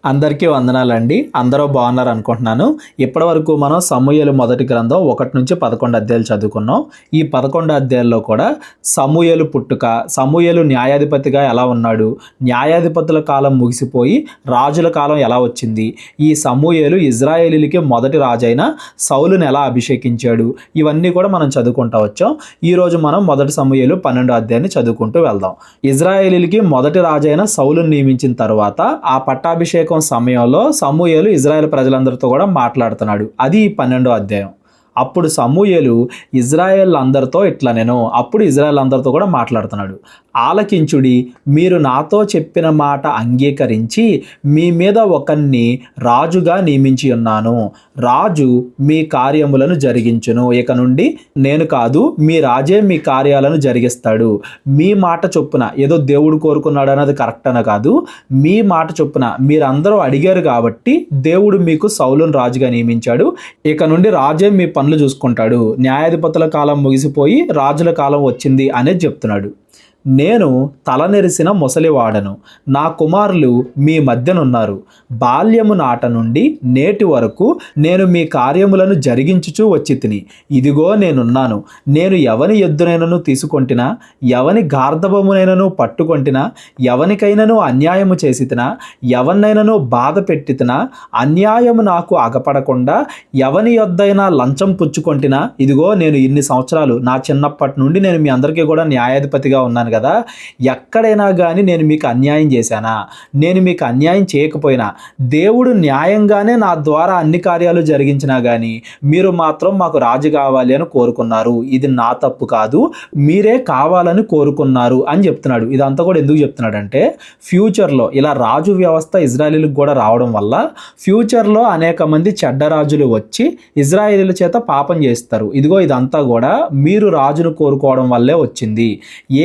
అందరికీ వందనాలండి. అందరూ బాగున్నారు అనుకుంటున్నాను. ఇప్పటివరకు మనం సమూయేలు మొదటి గ్రంథం 1 నుంచి 11 అధ్యాయాలు చదువుకున్నాం. ఈ 11 అధ్యాయాల్లో కూడా సమూయేలు పుట్టుక, సమూయేలు న్యాయాధిపతిగా ఎలా ఉన్నాడు, న్యాయాధిపతుల కాలం ముగిసిపోయి రాజుల కాలం ఎలా వచ్చింది, ఈ సమూయేలు ఇజ్రాయేలీలకి మొదటి రాజైన సౌలుని ఎలా అభిషేకించాడు, ఇవన్నీ కూడా మనం చదువుకుంటూ వచ్చాం. ఈరోజు మనం మొదటి సమూయేలు 12 అధ్యాయాన్ని చదువుకుంటూ వెళ్దాం. ఇజ్రాయేలీలకి మొదటి రాజైన సౌలుని నియమించిన తర్వాత ఆ పట్టాభిషేకం సమయంలో సమూయేలు ఇజ్రాయెల్ ప్రజలందరితో కూడా మాట్లాడుతున్నాడు. అది 12వ అధ్యాయం. అప్పుడు సమూయేలు ఇజ్రాయెల్ అందరితో అప్పుడు ఇజ్రాయెల్ అందరితో కూడా మాట్లాడుతున్నాడు. ఆలకించుడి, మీరు నాతో చెప్పిన మాట అంగీకరించి మీ మీద ఒకరిని రాజుగా నియమించి ఉన్నాను. రాజు మీ కార్యములను జరిగించును. ఇక నుండి నేను కాదు, మీ రాజే మీ కార్యాలను జరిగిస్తాడు. మీ మాట చొప్పున, ఏదో దేవుడు కోరుకున్నాడు అన్నది కరెక్ట్ అని కాదు, మీ మాట చొప్పున మీరందరూ అడిగారు కాబట్టి దేవుడు మీకు సౌలును రాజుగా నియమించాడు. ఇక నుండి రాజే మీ పనులు చూసుకుంటాడు. న్యాయాధిపతుల కాలం ముగిసిపోయి రాజుల కాలం వచ్చింది అనేది చెప్తున్నాడు. నేను తలనెరిసిన ముసలివాడను, నా కుమారులు మీ మధ్యనున్నారు. బాల్యము నాట నుండి నేటి వరకు నేను మీ కార్యములను జరిగించుచూ వచ్చి తిని, ఇదిగో నేనున్నాను. నేను ఎవని ఎద్దునైనను తీసుకొంటినా, ఎవని గార్ధబమునైనను పట్టుకొంటినా, ఎవనికైనను అన్యాయము చేసి తినా, ఎవరినైనను బాధ పెట్టి తినా, అన్యాయము నాకు అగపడకుండా ఎవని యొద్దైనా లంచం పుచ్చుకొంటినా, ఇదిగో నేను ఇన్ని సంవత్సరాలు, నా చిన్నప్పటి నుండి నేను మీ అందరికీ కూడా న్యాయాధిపతిగా ఉన్నాను కదా, ఎక్కడైనా కానీ నేను మీకు అన్యాయం చేశానా? నేను మీకు అన్యాయం చేయకపోయినా, దేవుడు న్యాయంగానే నా ద్వారా అన్ని కార్యాలు జరిగించినా కానీ మీరు మాత్రం మాకు రాజు కావాలి అని కోరుకున్నారు. ఇది నా తప్పు కాదు, మీరే కావాలని కోరుకున్నారు అని చెప్తున్నాడు. ఇదంతా కూడా ఎందుకు చెప్తున్నాడంటే, ఫ్యూచర్లో ఇలా రాజు వ్యవస్థ ఇజ్రాయేలీలకు కూడా రావడం వల్ల ఫ్యూచర్లో అనేక మంది చెడ్డ రాజులు వచ్చి ఇజ్రాయేలీల చేత పాపం చేస్తారు. ఇదిగో ఇదంతా కూడా మీరు రాజును కోరుకోవడం వల్లే వచ్చింది,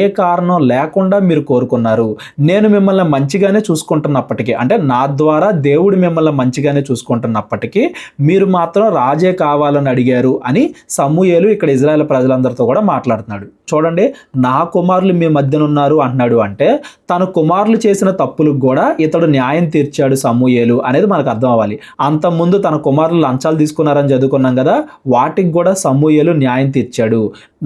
ఏ కారణం లేకుండా మీరు కోరుకున్నారు. నేను మిమ్మల్ని మంచిగానే చూసుకుంటున్నప్పటికీ, అంటే నా ద్వారా దేవుడు మిమ్మల్ని మంచిగానే చూసుకుంటున్నప్పటికీ మీరు మాత్రం రాజే కావాలని అడిగారు అని సమూయేలు ఇక్కడ ఇజ్రాయెల్ ప్రజలందరితో కూడా మాట్లాడుతున్నాడు. చూడండి, నా కుమారులు మీ మధ్యన ఉన్నారు అంటున్నాడు. అంటే తన కుమారులు చేసిన తప్పులకు కూడా ఇతడు న్యాయం తీర్చాడు సమూయేలు అనేది మనకు అర్థం అవ్వాలి. అంతకుముందు తన కుమారులు లంచాలు తీసుకున్నారని చదువుకున్నాం కదా, వాటికి కూడా సమూయేలు న్యాయం తీర్చాడు.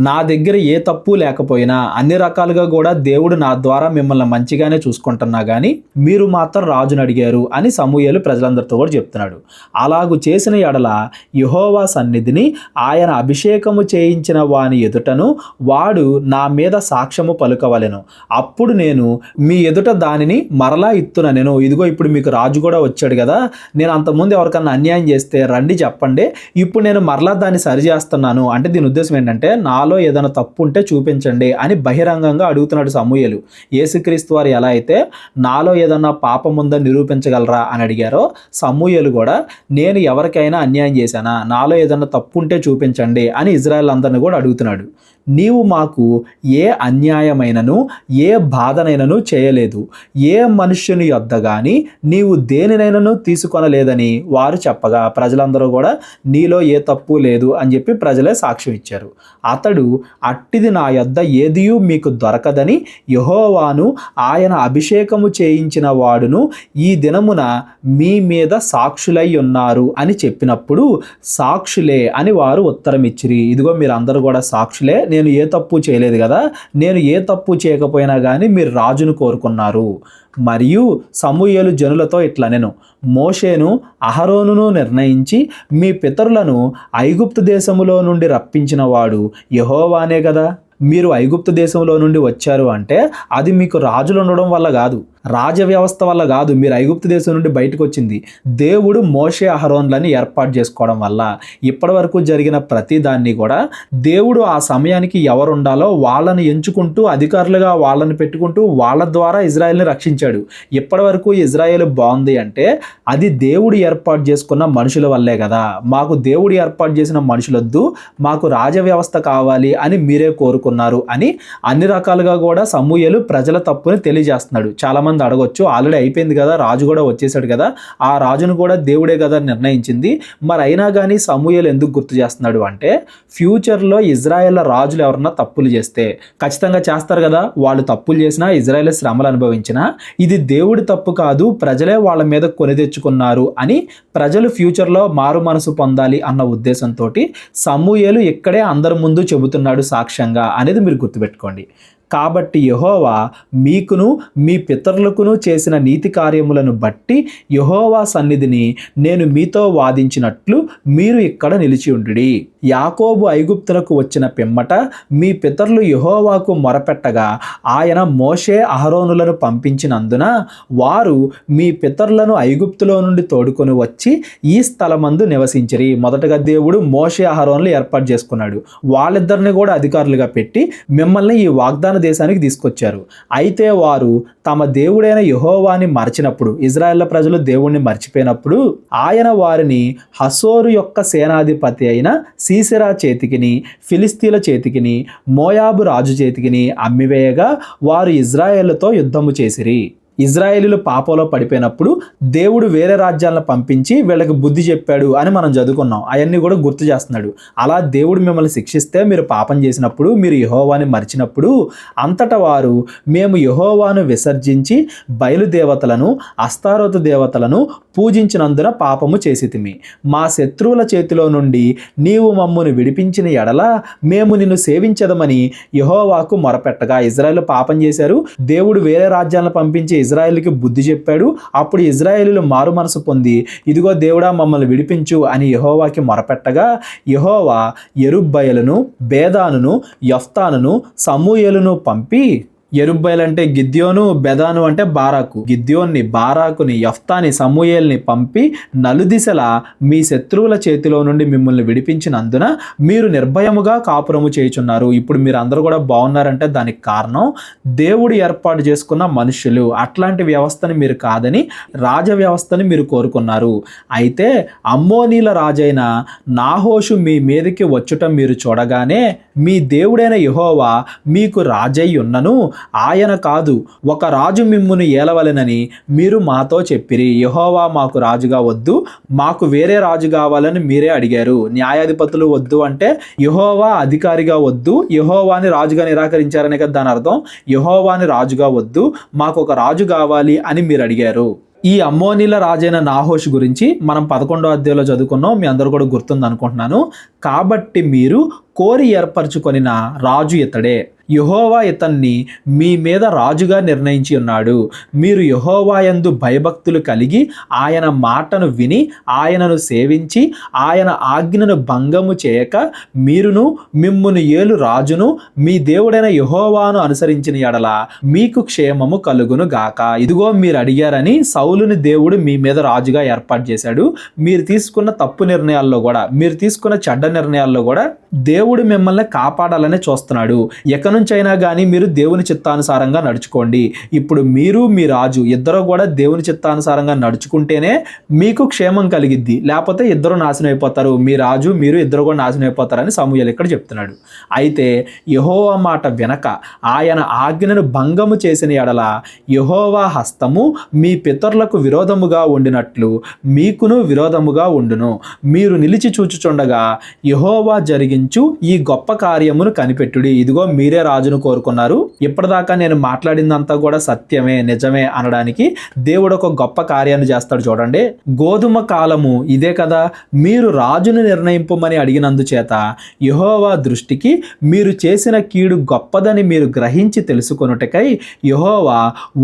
నా దగ్గర ఏ తప్పు లేకపోయినా, అన్ని రకాలుగా కూడా దేవుడు నా ద్వారా మిమ్మల్ని మంచిగానే చూసుకుంటున్నా కానీ మీరు మాత్రం రాజును అడిగారు అని సమూయేలు ప్రజలందరితో కూడా చెప్తున్నాడు. అలాగు చేసిన ఎడల యెహోవా సన్నిధిని ఆయన అభిషేకము చేయించిన వాని ఎదుటను వాడు నా మీద సాక్ష్యము పలుకవలెను. అప్పుడు నేను మీ ఎదుట దానిని మరలా ఇత్తుననెను. ఇదిగో ఇప్పుడు మీకు రాజు కూడా వచ్చాడు కదా, నేను అంతకుముందు ఎవరికన్నా అన్యాయం చేస్తే రండి చెప్పండి, ఇప్పుడు నేను మరలా దాన్ని సరిచేస్తున్నాను. అంటే దీని ఉద్దేశం ఏంటంటే, నాలో ఏదైనా తప్పు ఉంటే చూపించండి అని బహిరంగంగా అడుగుతున్నాడు సమూయేలు. యేసుక్రీస్తు వారు ఎలా అయితే నాలో ఏదన్నా పాపం ఉందని నిరూపించగలరా అని అడిగారో, సమూయేలు కూడా నేను ఎవరికైనా అన్యాయం చేశానా, నాలో ఏదన్నా తప్పు ఉంటే చూపించండి అని ఇజ్రాయెల్ అందరిని కూడా అడుగుతున్నాడు. నీవు మాకు ఏ అన్యాయమైనను ఏ బాధనైనను చేయలేదు, ఏ మనుష్యుని యొద్ద కానీ నీవు దేనినైనను తీసుకొనలేదని వారు చెప్పగా ప్రజలందరూ కూడా నీలో ఏ తప్పు లేదు అని చెప్పి ప్రజలే సాక్ష్యం ఇచ్చారు. అతడు అట్టిది నా యొద్ద ఏదియూ మీకు దొరకదని యెహోవాను ఆయన అభిషేకము చేయించిన వాడును ఈ దినమున మీ మీద సాక్షులై ఉన్నారు అని చెప్పినప్పుడు సాక్షులే అని వారు ఉత్తరం ఇచ్చిరి. ఇదిగో మీరు అందరూ కూడా సాక్షులే, నేను ఏ తప్పు చేయలేదు కదా, నేను ఏ తప్పు చేయకపోయినా కానీ మీరు రాజును కోరుకున్నారు. మరియు సమూయేలు జనులతో ఇట్లనెను, మోషేను అహరోనును నిర్ణయించి మీ పితరులను ఐగుప్తు దేశములో నుండి రప్పించిన వాడు యెహోవానే కదా. మీరు ఐగుప్తు దేశంలో నుండి వచ్చారు అంటే అది మీకు రాజులు ఉండడం వల్ల కాదు, రాజ వ్యవస్థ వల్ల కాదు. మీరు ఐగుప్తు దేశం నుండి బయటకు వచ్చింది దేవుడు మోషే అహరోన్లని ఏర్పాటు చేసుకోవడం వల్ల. ఇప్పటి వరకు జరిగిన ప్రతి దాన్ని కూడా దేవుడు ఆ సమయానికి ఎవరు ఉండాలో వాళ్ళని ఎంచుకుంటూ, అధికారులుగా వాళ్ళని పెట్టుకుంటూ వాళ్ళ ద్వారా ఇజ్రాయెల్ని రక్షించాడు. ఇప్పటి వరకు ఇజ్రాయెల్ బాగుంది అంటే అది దేవుడు ఏర్పాటు చేసుకున్న మనుషుల వల్లే కదా. మాకు దేవుడు ఏర్పాటు చేసిన మనుషులొద్దు, మాకు రాజ వ్యవస్థ కావాలి అని మీరే కోరుకున్నారు అని అన్ని రకాలుగా కూడా సమూయేలు ప్రజల తప్పుని తెలియజేస్తున్నాడు. చాలామంది మంది అడగొచ్చు, ఆల్రెడీ అయిపోయింది కదా, రాజు కూడా వచ్చేసాడు కదా, ఆ రాజును కూడా దేవుడే కదా నిర్ణయించింది, మరి అయినా కానీ సమూయేలు ఎందుకు గుర్తు చేస్తున్నాడు అంటే, ఫ్యూచర్లో ఇజ్రాయెల్ రాజులు ఎవరన్నా తప్పులు చేస్తే, ఖచ్చితంగా చేస్తారు కదా, వాళ్ళు తప్పులు చేసినా ఇజ్రాయెల్ శ్రమలు అనుభవించినా ఇది దేవుడి తప్పు కాదు, ప్రజలే వాళ్ళ మీద కొని తెచ్చుకున్నారు అని ప్రజలు ఫ్యూచర్లో మారు మనసు పొందాలి అన్న ఉద్దేశంతో సమూయేలు ఇక్కడే అందరి ముందు చెబుతున్నాడు సాక్ష్యంగా అనేది మీరు గుర్తుపెట్టుకోండి. కాబట్టి యెహోవా మీకును మీ పితరులకును చేసిన నీతి కార్యములను బట్టి యెహోవా సన్నిధిని నేను మీతో వాదించినట్లు మీరు ఇక్కడ నిలిచి ఉండుడి. యాకోబు ఐగుప్తులకు వచ్చిన పిమ్మట మీ పితరులు యెహోవాకు మొరపెట్టగా ఆయన మోషే అహరోనులను పంపించినందున వారు మీ పితరులను ఐగుప్తులో నుండి తోడుకొని వచ్చి ఈ స్థలమందు నివసించిరి. మొదటగా దేవుడు మోషే అహరోనులు ఏర్పాటు చేసుకున్నాడు, వాళ్ళిద్దరిని కూడా అధికారులుగా పెట్టి మిమ్మల్ని ఈ వాగ్దాన దేశానికి తీసుకొచ్చారు. అయితే వారు తమ దేవుడైన యెహోవాని మరచినప్పుడు, ఇజ్రాయెల్ ప్రజలు దేవుణ్ణి మర్చిపోయినప్పుడు ఆయన వారిని హసోరు యొక్క సేనాధిపతి అయిన సీసెరా చేతికిని, ఫిలిస్తీన్ల చేతికిని, మోయాబు రాజు చేతికిని అమ్మివేయగా వారు ఇజ్రాయేలుతో యుద్ధము చేసిరి. ఇజ్రాయేలీలు పాపంలో పడిపోయినప్పుడు దేవుడు వేరే రాజ్యాలను పంపించి వీళ్ళకి బుద్ధి చెప్పాడు అని మనం చదువుకున్నాం. అవన్నీ కూడా గుర్తు చేస్తున్నాడు. అలా దేవుడు మిమ్మల్ని శిక్షిస్తే, మీరు పాపం చేసినప్పుడు, మీరు యెహోవాని మరిచినప్పుడు అంతటా వారు మేము యెహోవాను విసర్జించి బయలుదేవతలను అస్తారోతు దేవతలను పూజించినందున పాపము చేసితిమి. మా శత్రువుల చేతిలో నుండి నీవు మమ్మును విడిపించిన ఎడల మేము నిన్ను సేవించదమని యెహోవాకు మొరపెట్టగా, ఇజ్రాయేలు పాపం చేశారు, దేవుడు వేరే రాజ్యాలను పంపించి ఇజ్రాయేలుకి బుద్ధి చెప్పాడు. అప్పుడు ఇజ్రాయేలీలు మారు మనసు పొంది ఇదిగో దేవుడా మమ్మల్ని విడిపించు అని యెహోవాకి మొరపెట్టగా యెహోవా యెరుబ్బయలును బేదానును యెఫ్తానును సమూయేలును పంపి, యెరుబ్బయలు అంటే గిద్యోను, బెదాను అంటే బారాకు, గిద్యోన్ని, బారాకుని, యెఫ్తాని, సమూయేల్ని పంపి నలుదిశలా మీ శత్రువుల చేతిలో నుండి మిమ్మల్ని విడిపించినందున మీరు నిర్భయముగా కాపురము చేయుచున్నారు. ఇప్పుడు మీరు అందరూ కూడా బాగున్నారంటే దానికి కారణం దేవుడు ఏర్పాటు చేసుకున్న మనుషులు. అట్లాంటి వ్యవస్థని మీరు కాదని రాజ వ్యవస్థని మీరు కోరుకున్నారు. అయితే అమ్మోనీల రాజైన నాహోషు మీ మీదకి వచ్చుట మీరు చూడగానే మీ దేవుడైన యెహోవా మీకు రాజై ఉన్నను, ఆయన కాదు, ఒక రాజు మిమ్మును ఏలవలెనని మీరు మాతో చెప్పిరి. యెహోవా మాకు రాజుగా వద్దు, మాకు వేరే రాజు కావాలని మీరే అడిగారు. న్యాయాధిపతులు వద్దు అంటే యెహోవా అధికారిగా వద్దు, యెహోవాని రాజుగా నిరాకరించారనే కదా దాని అర్థం. యెహోవాని రాజుగా వద్దు, మాకు ఒక రాజు కావాలి అని మీరు అడిగారు. ఈ అమ్మోనీల రాజైన నాహోషు గురించి మనం 11వ అధ్యాయంలో చదువుకున్నాం, మీ అందరూ కూడా గుర్తుంది అనుకుంటున్నాను. కాబట్టి మీరు కోరి ఏర్పరచుకొనిన రాజు ఇతడే, యెహోవా ఇతన్ని మీ మీద రాజుగా నిర్ణయించి ఉన్నాడు. మీరు యెహోవా యందు భయభక్తులు కలిగి ఆయన మాటను విని ఆయనను సేవించి ఆయన ఆజ్ఞను భంగము చేయక మీరును మిమ్మును ఏలు రాజును మీ దేవుడైన యెహోవాను అనుసరించిన ఎడల మీకు క్షేమము కలుగును గాక. ఇదిగో మీరు అడిగారని సౌలుని దేవుడు మీ మీద రాజుగా ఏర్పాటు చేశాడు. మీరు తీసుకున్న తప్పు నిర్ణయాల్లో కూడా, మీరు తీసుకున్న చెడ్డ నిర్ణయాల్లో కూడా దేవుడు మిమ్మల్ని కాపాడాలని చూస్తున్నాడు. ఎక్కడి నుంచి అయినా కానీ మీరు దేవుని చిత్తానుసారంగా నడుచుకోండి. ఇప్పుడు మీరు మీ రాజు ఇద్దరు కూడా దేవుని చిత్తానుసారంగా నడుచుకుంటేనే మీకు క్షేమం కలిగిద్ది, లేకపోతే ఇద్దరు నాశనం అయిపోతారు. మీ రాజు మీరు ఇద్దరు కూడా నాశనం అయిపోతారని సమూయేలు ఇక్కడ చెప్తున్నాడు. అయితే యెహోవా మాట వినక ఆయన ఆజ్ఞను భంగము చేసిన ఎడల యెహోవా హస్తము మీ పితరులకు విరోధముగా ఉండినట్లు మీకును విరోధముగా ఉండును. మీరు నిలిచి చూచుచుండగా యెహోవా జరిగించు ఈ గొప్ప కార్యమును కనిపెట్టుడి. ఇదిగో మీరే రాజును కోరుకున్నారు, ఇప్పటిదాకా నేను మాట్లాడిందంతా కూడా సత్యమే, నిజమే అనడానికి దేవుడు ఒక గొప్ప కార్యాన్ని చేస్తాడు. చూడండి, గోధుమ కాలము ఇదే కదా, మీరు రాజును నిర్ణయింపమని అడిగినందుచేత యెహోవా దృష్టికి మీరు చేసిన కీడు గొప్పదని మీరు గ్రహించి తెలుసుకొనుటకై యెహోవా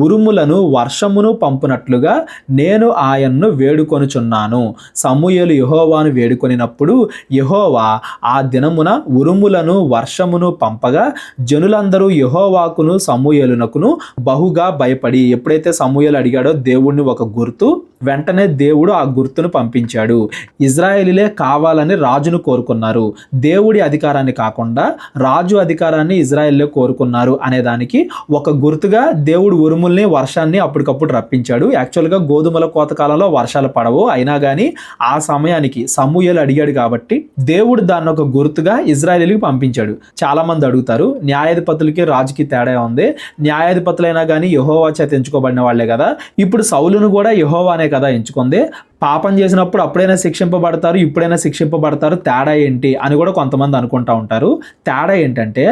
ఉరుములను వర్షమును పంపునట్లుగా నేను ఆయన్ను వేడుకొనుచున్నాను. సమూయేలు యెహోవాను వేడుకొనినప్పుడు యెహోవా ఆ దినమున ఉరుములను వర్షమును పంపగా జనులందరూ యెహోవాకును సమూయేలునకును బహుగా భయపడి, ఎప్పుడైతే సమూయేలు అడిగాడో దేవుణ్ణి ఒక గుర్తు, వెంటనే దేవుడు ఆ గుర్తును పంపించాడు. ఇజ్రాయేలీలే కావాలని రాజును కోరుకున్నారు, దేవుడి అధికారాన్ని కాకుండా రాజు అధికారాన్ని ఇజ్రాయేలీలే కోరుకున్నారు అనేదానికి ఒక గుర్తుగా దేవుడు ఉరుముల్ని వర్షాన్ని అప్పటికప్పుడు రప్పించాడు. యాక్చువల్గా గోధుమల కోత కాలంలో వర్షాలు పడవు, అయినా కానీ ఆ సమయానికి సమూయేలు అడిగాడు కాబట్టి దేవుడు దాన్ని ఒక గుర్తుగా ఇజ్రాయేలీలకు పంపించాడు. చాలా మంది అడుగుతారు, న్యాయాధిపతులకి రాజుకి తేడా ఉంది. న్యాయాధిపతులైనా కానీ యెహోవా చేత ఎంచుకోబడిన వాళ్ళే కదా. ఇప్పుడు సౌలును కూడా యెహోవానే కదా ఎంచుకుంది. పాపం చేసినప్పుడు అప్పుడైనా శిక్షింపబడతారు, ఇప్పుడైనా శిక్షింపబడతారు, తేడా ఏంటి అని కూడా కొంతమంది అనుకుంటా ఉంటారు. తేడా ఏంటంటే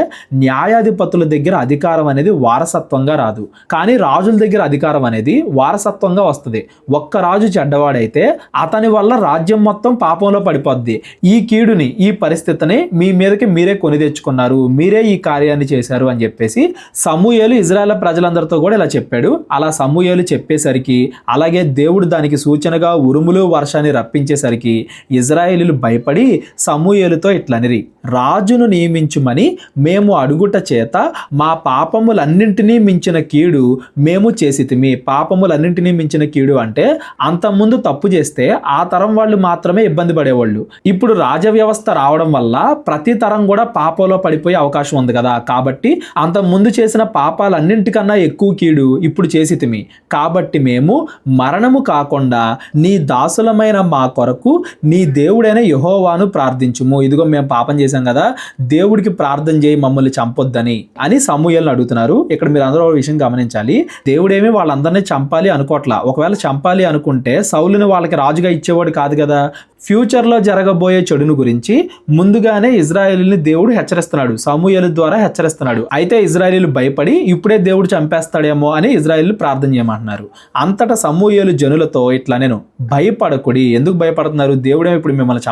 న్యాయాధిపతుల దగ్గర అధికారం అనేది వారసత్వంగా రాదు, కానీ రాజుల దగ్గర అధికారం అనేది వారసత్వంగా వస్తుంది. ఒక్క రాజు చెడ్డవాడైతే అతని వల్ల రాజ్యం మొత్తం పాపంలో పడిపోద్ది. ఈ కీడుని, ఈ పరిస్థితిని మీ మీదకి మీరే కొని తెచ్చుకున్నారు, మీరే ఈ కార్యాన్ని చేశారు అని చెప్పేసి సమూయేలు ఇజ్రాయేల్ ప్రజలందరితో కూడా ఇలా చెప్పాడు. అలా సమూయేలు చెప్పేసరికి, అలాగే దేవుడు దానికి సూచనగా ఉరుములు వర్షాన్ని రప్పించేసరికి ఇజ్రాయేలీలు భయపడి సమూయేలుతో ఇట్లనిరి, రాజును నియమించుమని మేము అడుగుట చేత మా పాపములన్నింటినీ మించిన కీడు మేము చేసితిమి. పాపములన్నింటినీ మించిన కీడు అంటే అంతకుముందు తప్పు చేస్తే ఆ తరం వాళ్ళు మాత్రమే ఇబ్బంది పడేవాళ్ళు. ఇప్పుడు రాజ వ్యవస్థ రావడం వల్ల ప్రతి తరం కూడా పాపంలో పడిపోయే అవకాశం ఉంది కదా. కాబట్టి అంతకుముందు చేసిన పాపాలన్నింటికన్నా ఎక్కువ కీడు ఇప్పుడు చేసితిమి. కాబట్టి మేము మరణము కాకుండా నీ దాసులమైన మా కొరకు నీ దేవుడైన యెహోవాను ప్రార్థించుము. ఇదిగో మేము పాపం చేశాం కదా, దేవుడికి ప్రార్థన చేయి మమ్మల్ని చంపొద్దని అని సమూయేలుని అడుగుతున్నారు. ఇక్కడ మీరు అందరూ ఒక విషయం గమనించాలి, దేవుడేమి వాళ్ళందరినీ చంపాలి అనుకోవట్లా. ఒకవేళ చంపాలి అనుకుంటే సౌలుని వాళ్ళకి రాజుగా ఇచ్చేవాడు కాదు కదా. ఫ్యూచర్లో జరగబోయే చెడును గురించి ముందుగానే ఇజ్రాయేలీని దేవుడు హెచ్చరిస్తున్నాడు, సమూయేలు ద్వారా హెచ్చరిస్తున్నాడు. అయితే ఇజ్రాయేలీలు భయపడి ఇప్పుడే దేవుడు చంపేస్తాడేమో అని ఇజ్రాయేలీలు ప్రార్థన చేయమంటున్నారు. అంతటా సమూయేలు జనులతో ఇట్లా, నేను భయపడకుడి. ఎందుకు భయపడుతున్నారు? దేవుడే ఇప్పుడు మిమ్మల్ని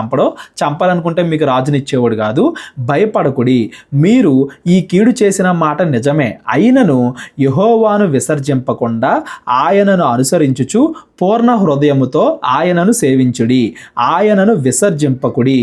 చంపాలనుకుంటే మీకు రాజుని ఇచ్చేవాడు కాదు. భయపడకుడి, మీరు ఈ కీడు చేసిన మాట నిజమే, అయినను యెహోవాను విసర్జింపకుండా ఆయనను అనుసరించుచు పూర్ణ హృదయముతో ఆయనను సేవించుడి. ఆయనను విసర్జింపకుడి.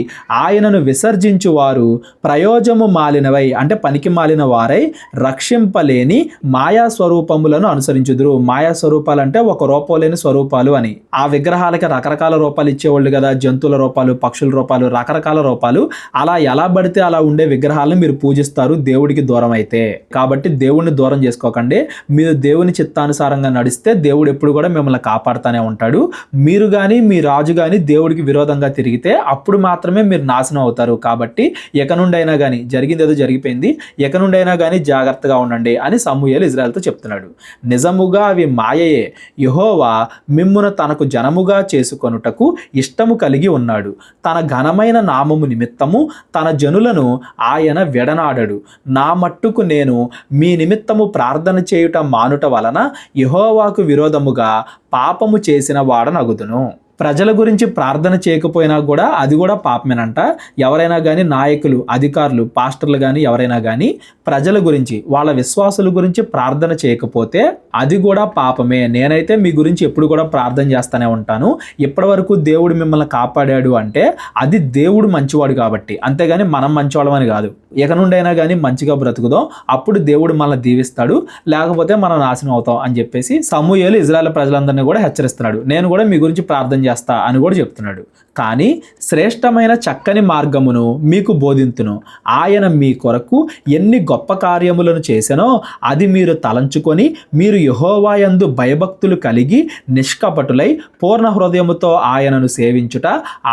ఆయనను విసర్జించు వారు ప్రయోజము మాలినవై, అంటే పనికి మాలిన వారై రక్షింపలేని మాయా స్వరూపములను అనుసరించుదురు. మాయా స్వరూపాలు అంటే ఒక రూపం లేని స్వరూపాలు అని. ఆ విగ్రహాలకి రకరకాల రూపాలు ఇచ్చేవాళ్ళు కదా, జంతువుల రూపాలు, పక్షుల రూపాలు, రకరకాల రూపాలు. అలా ఎలా పడితే అలా ఉండే విగ్రహాలను మీరు పూజిస్తారు దేవుడికి దూరం అయితే. కాబట్టి దేవుడిని దూరం చేసుకోకండి. మీరు దేవుని చిత్తానుసారంగా నడిస్తే దేవుడు ఎప్పుడు కూడా మిమ్మల్ని కాపాడుతూనే ఉంటాడు. మీరు కానీ మీ రాజు కానీ దేవుడికి విరోధంగా తిరిగితే అప్పుడు మాత్రమే మీరు నాశనం అవుతారు. కాబట్టి ఎక నుండి అయినా కానీ, జరిగింది ఏదో జరిగిపోయింది, ఎక నుండి అయినా కానీ జాగ్రత్తగా ఉండండి అని సమూయేలు ఇజ్రాయెల్తో చెప్తున్నాడు. నిజముగా అవి మాయయే, యెహోవా మిమ్మును తనకు జనముగా చేసుకొనుటకు ఇష్టము కలిగి ఉన్నాడు. తన ఘనమైన నామము నిమిత్తము తన జనులను ఆయన విడనాడడు. నా మట్టుకు నేను మీ నిమిత్తము ప్రార్థన చేయుట మానుట వలన యెహోవాకు విరోధముగా పాపము చేసిన వాడనగుదును. ప్రజల గురించి ప్రార్థన చేయకపోయినా కూడా అది కూడా పాపమేనంట. ఎవరైనా కానీ, నాయకులు, అధికారులు, పాస్టర్లు కానీ ఎవరైనా కానీ ప్రజల గురించి, వాళ్ళ విశ్వాసుల గురించి ప్రార్థన చేయకపోతే అది కూడా పాపమే. నేనైతే మీ గురించి ఎప్పుడు కూడా ప్రార్థన చేస్తూనే ఉంటాను. ఇప్పటి వరకు దేవుడు మిమ్మల్ని కాపాడాడు అంటే అది దేవుడు మంచివాడు కాబట్టి, అంతేగాని మనం మంచివాళ్ళమని కాదు. ఇక నుండి అయినా కానీ మంచిగా బ్రతుకుదాం, అప్పుడు దేవుడు మనల్ని దీవిస్తాడు, లేకపోతే మనం నాశనం అవుతాం అని చెప్పేసి సమూయేలు ఇజ్రాయెల్ ప్రజలందరినీ కూడా హెచ్చరిస్తున్నాడు. నేను కూడా మీ గురించి ప్రార్థన చేస్తా అని కూడా చెప్తున్నాడు. కానీ శ్రేష్టమైన చక్కని మార్గమును మీకు బోధింతును. ఆయన మీ కొరకు ఎన్ని గొప్ప కార్యములను చేసెనో అది మీరు తలంచుకొని మీరు యెహోవా యందు భయభక్తులు కలిగి నిష్కపటులై పూర్ణ హృదయముతో ఆయనను సేవించుట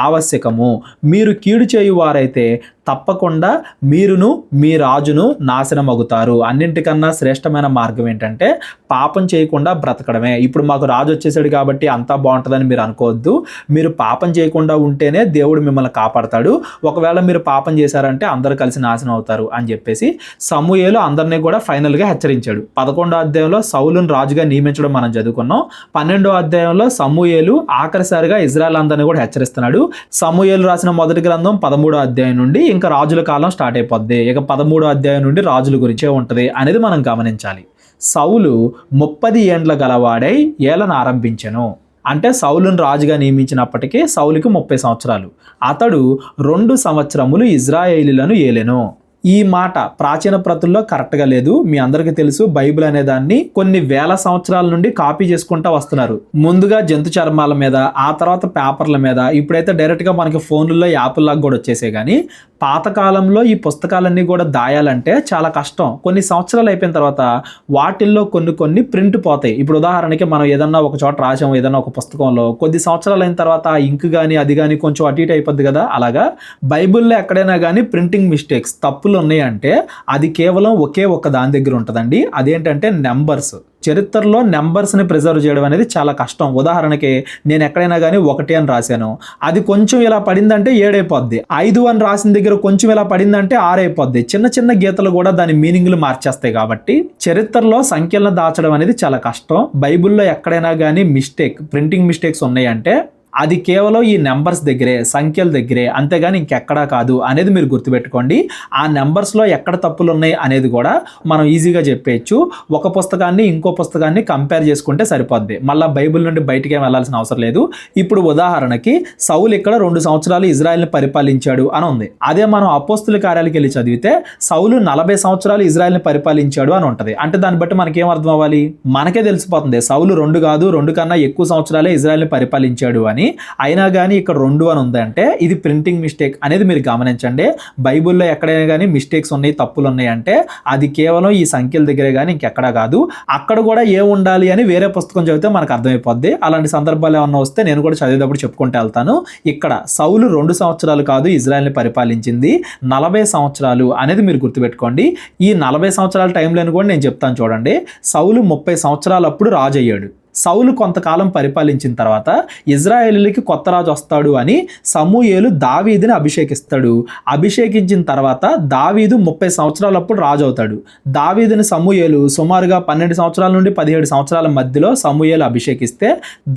ఆవశ్యకము. మీరు కీడు చేయువారైతే తప్పకుండా మీరును మీ రాజును నాశనమగుతారు. అన్నింటికన్నా శ్రేష్టమైన మార్గం ఏంటంటే పాపం చేయకుండా బ్రతకడమే. ఇప్పుడు మాకు రాజు వచ్చేసాడు కాబట్టి అంతా బాగుంటుందని మీరు అనుకోవద్దు. మీరు పాపం చేయకుండా ఉంటేనే దేవుడు మిమ్మల్ని కాపాడతాడు. ఒకవేళ మీరు పాపం చేశారంటే అందరూ కలిసి నాశనం అవుతారు అని చెప్పేసి సమూయేలు అందరినీ కూడా ఫైనల్గా హెచ్చరించాడు. 11వ అధ్యాయంలో సౌలును రాజుగా నియమించడం మనం చదువుకున్నాం. 12వ అధ్యాయంలో సమూయేలు ఆఖరిసారిగా ఇజ్రాయెల్ అందరినీ కూడా హెచ్చరిస్తున్నాడు. సమూయేలు రాసిన మొదటి గ్రంథం 13వ అధ్యాయం నుండి ఇంకా రాజుల కాలం స్టార్ట్ అయిపోద్ది. ఇక 13వ అధ్యాయం నుండి రాజుల గురించే ఉంటుంది అనేది మనం గమనించాలి. సౌలు 30 ఏండ్ల గలవాడై ఏలన ఆరంభించెను. అంటే సౌలును రాజుగా నియమించినప్పటికీ సౌలుకి 30 సంవత్సరాలు. అతడు 2 సంవత్సరములు ఇజ్రాయేలీలను ఏలెను. ఈ మాట ప్రాచీన ప్రతుల్లో కరెక్ట్గా లేదు. మీ అందరికీ తెలుసు, బైబిల్ అనే దాన్ని కొన్ని వేల సంవత్సరాల నుండి కాపీ చేసుకుంటూ వస్తున్నారు. ముందుగా జంతు చర్మాల మీద, ఆ తర్వాత పేపర్ల మీద, ఇప్పుడైతే డైరెక్ట్గా మనకి ఫోన్లలో యాప్లాగా కూడా వచ్చేసాయి. కానీ పాతకాలంలో ఈ పుస్తకాలన్నీ కూడా దాయాలంటే చాలా కష్టం. కొన్ని సంవత్సరాలు అయిపోయిన తర్వాత వాటిల్లో కొన్ని ప్రింట్ పోతాయి. ఇప్పుడు ఉదాహరణకి మనం ఏదన్నా ఒక చోట రాసాము, ఏదన్నా ఒక పుస్తకంలో కొద్ది సంవత్సరాలు అయిన తర్వాత ఆ ఇంక్ కానీ అది కానీ కొంచెం అటు ఇటు అయిపోద్ది కదా. అలాగా బైబిల్లో ఎక్కడైనా కానీ ప్రింటింగ్ మిస్టేక్స్, తప్పులు తప్పులు ఉన్నాయంటే అది కేవలం ఒకే ఒక్క దాని దగ్గర ఉంటుందండి. అదేంటంటే నెంబర్స్. చరిత్రలో నెంబర్స్ని ప్రిజర్వ్ చేయడం అనేది చాలా కష్టం. ఉదాహరణకి నేను ఎక్కడైనా కానీ 1 అని రాశాను, అది కొంచెం ఇలా పడిందంటే 7 అయిపోద్ది. 5 అని రాసిన దగ్గర కొంచెం ఇలా పడిందంటే 6 అయిపోద్ది. చిన్న చిన్న గీతలు కూడా దాని మీనింగ్లు మార్చేస్తాయి. కాబట్టి చరిత్రలో సంఖ్యలను దాచడం అనేది చాలా కష్టం. బైబిల్లో ఎక్కడైనా కానీ ప్రింటింగ్ మిస్టేక్స్ ఉన్నాయంటే అది కేవలం ఈ నెంబర్స్ దగ్గరే, సంఖ్యల దగ్గరే, అంతేగాని ఇంకెక్కడా కాదు అనేది మీరు గుర్తుపెట్టుకోండి. ఆ నెంబర్స్లో ఎక్కడ తప్పులు ఉన్నాయి అనేది కూడా మనం ఈజీగా చెప్పేయచ్చు. ఒక పుస్తకాన్ని ఇంకో పుస్తకాన్ని కంపేర్ చేసుకుంటే సరిపోద్ది. మళ్ళీ బైబిల్ నుండి బయటికి ఏం వెళ్ళాల్సిన అవసరం లేదు. ఇప్పుడు ఉదాహరణకి సౌలు ఇక్కడ 2 సంవత్సరాలు ఇజ్రాయెల్ని పరిపాలించాడు అని ఉంది. అదే మనం అపోస్తుల కార్యాలకు వెళ్ళి చదివితే సౌలు 40 సంవత్సరాలు ఇజ్రాయెల్ని పరిపాలించాడు అని ఉంటుంది. అంటే దాన్ని బట్టి మనకేం అర్థం అవ్వాలి? మనకే తెలిసిపోతుంది సౌలు 2 కాదు 2 కన్నా ఎక్కువ సంవత్సరాలే ఇజ్రాయెల్ని పరిపాలించాడు అని. అయినా కానీ ఇక్కడ 2 అని ఉందంటే ఇది ప్రింటింగ్ మిస్టేక్ అనేది మీరు గమనించండి. బైబిల్లో ఎక్కడైనా కానీ మిస్టేక్స్ ఉన్నాయి, తప్పులు ఉన్నాయి అంటే అది కేవలం ఈ సంఖ్యల దగ్గరే కానీ ఇంకెక్కడా కాదు. అక్కడ కూడా ఏ ఉండాలి అని వేరే పుస్తకం చదివితే మనకు అర్థమైపోద్ది. అలాంటి సందర్భాలు ఏమన్నా వస్తే నేను కూడా చదివేటప్పుడు చెప్పుకుంటూ వెళ్తాను. ఇక్కడ సౌలు 2 సంవత్సరాలు కాదు ఇజ్రాయెల్ని పరిపాలించింది, 40 సంవత్సరాలు అనేది మీరు గుర్తుపెట్టుకోండి. ఈ 40 సంవత్సరాల టైంలో కూడా నేను చెప్తాను చూడండి. సౌలు 30 సంవత్సరాలప్పుడు రాజు అయ్యాడు. సౌలు కొంతకాలం పరిపాలించిన తర్వాత ఇజ్రాయేలీలకి కొత్త రాజు వస్తాడు అని సమూయేలు దావీదుని అభిషేకిస్తాడు. అభిషేకించిన తర్వాత దావీదు 30 సంవత్సరాలప్పుడు రాజు అవుతాడు. దావీదుని సమూయేలు సుమారుగా 12 సంవత్సరాల నుండి 17 సంవత్సరాల మధ్యలో సమూయేలు అభిషేకిస్తే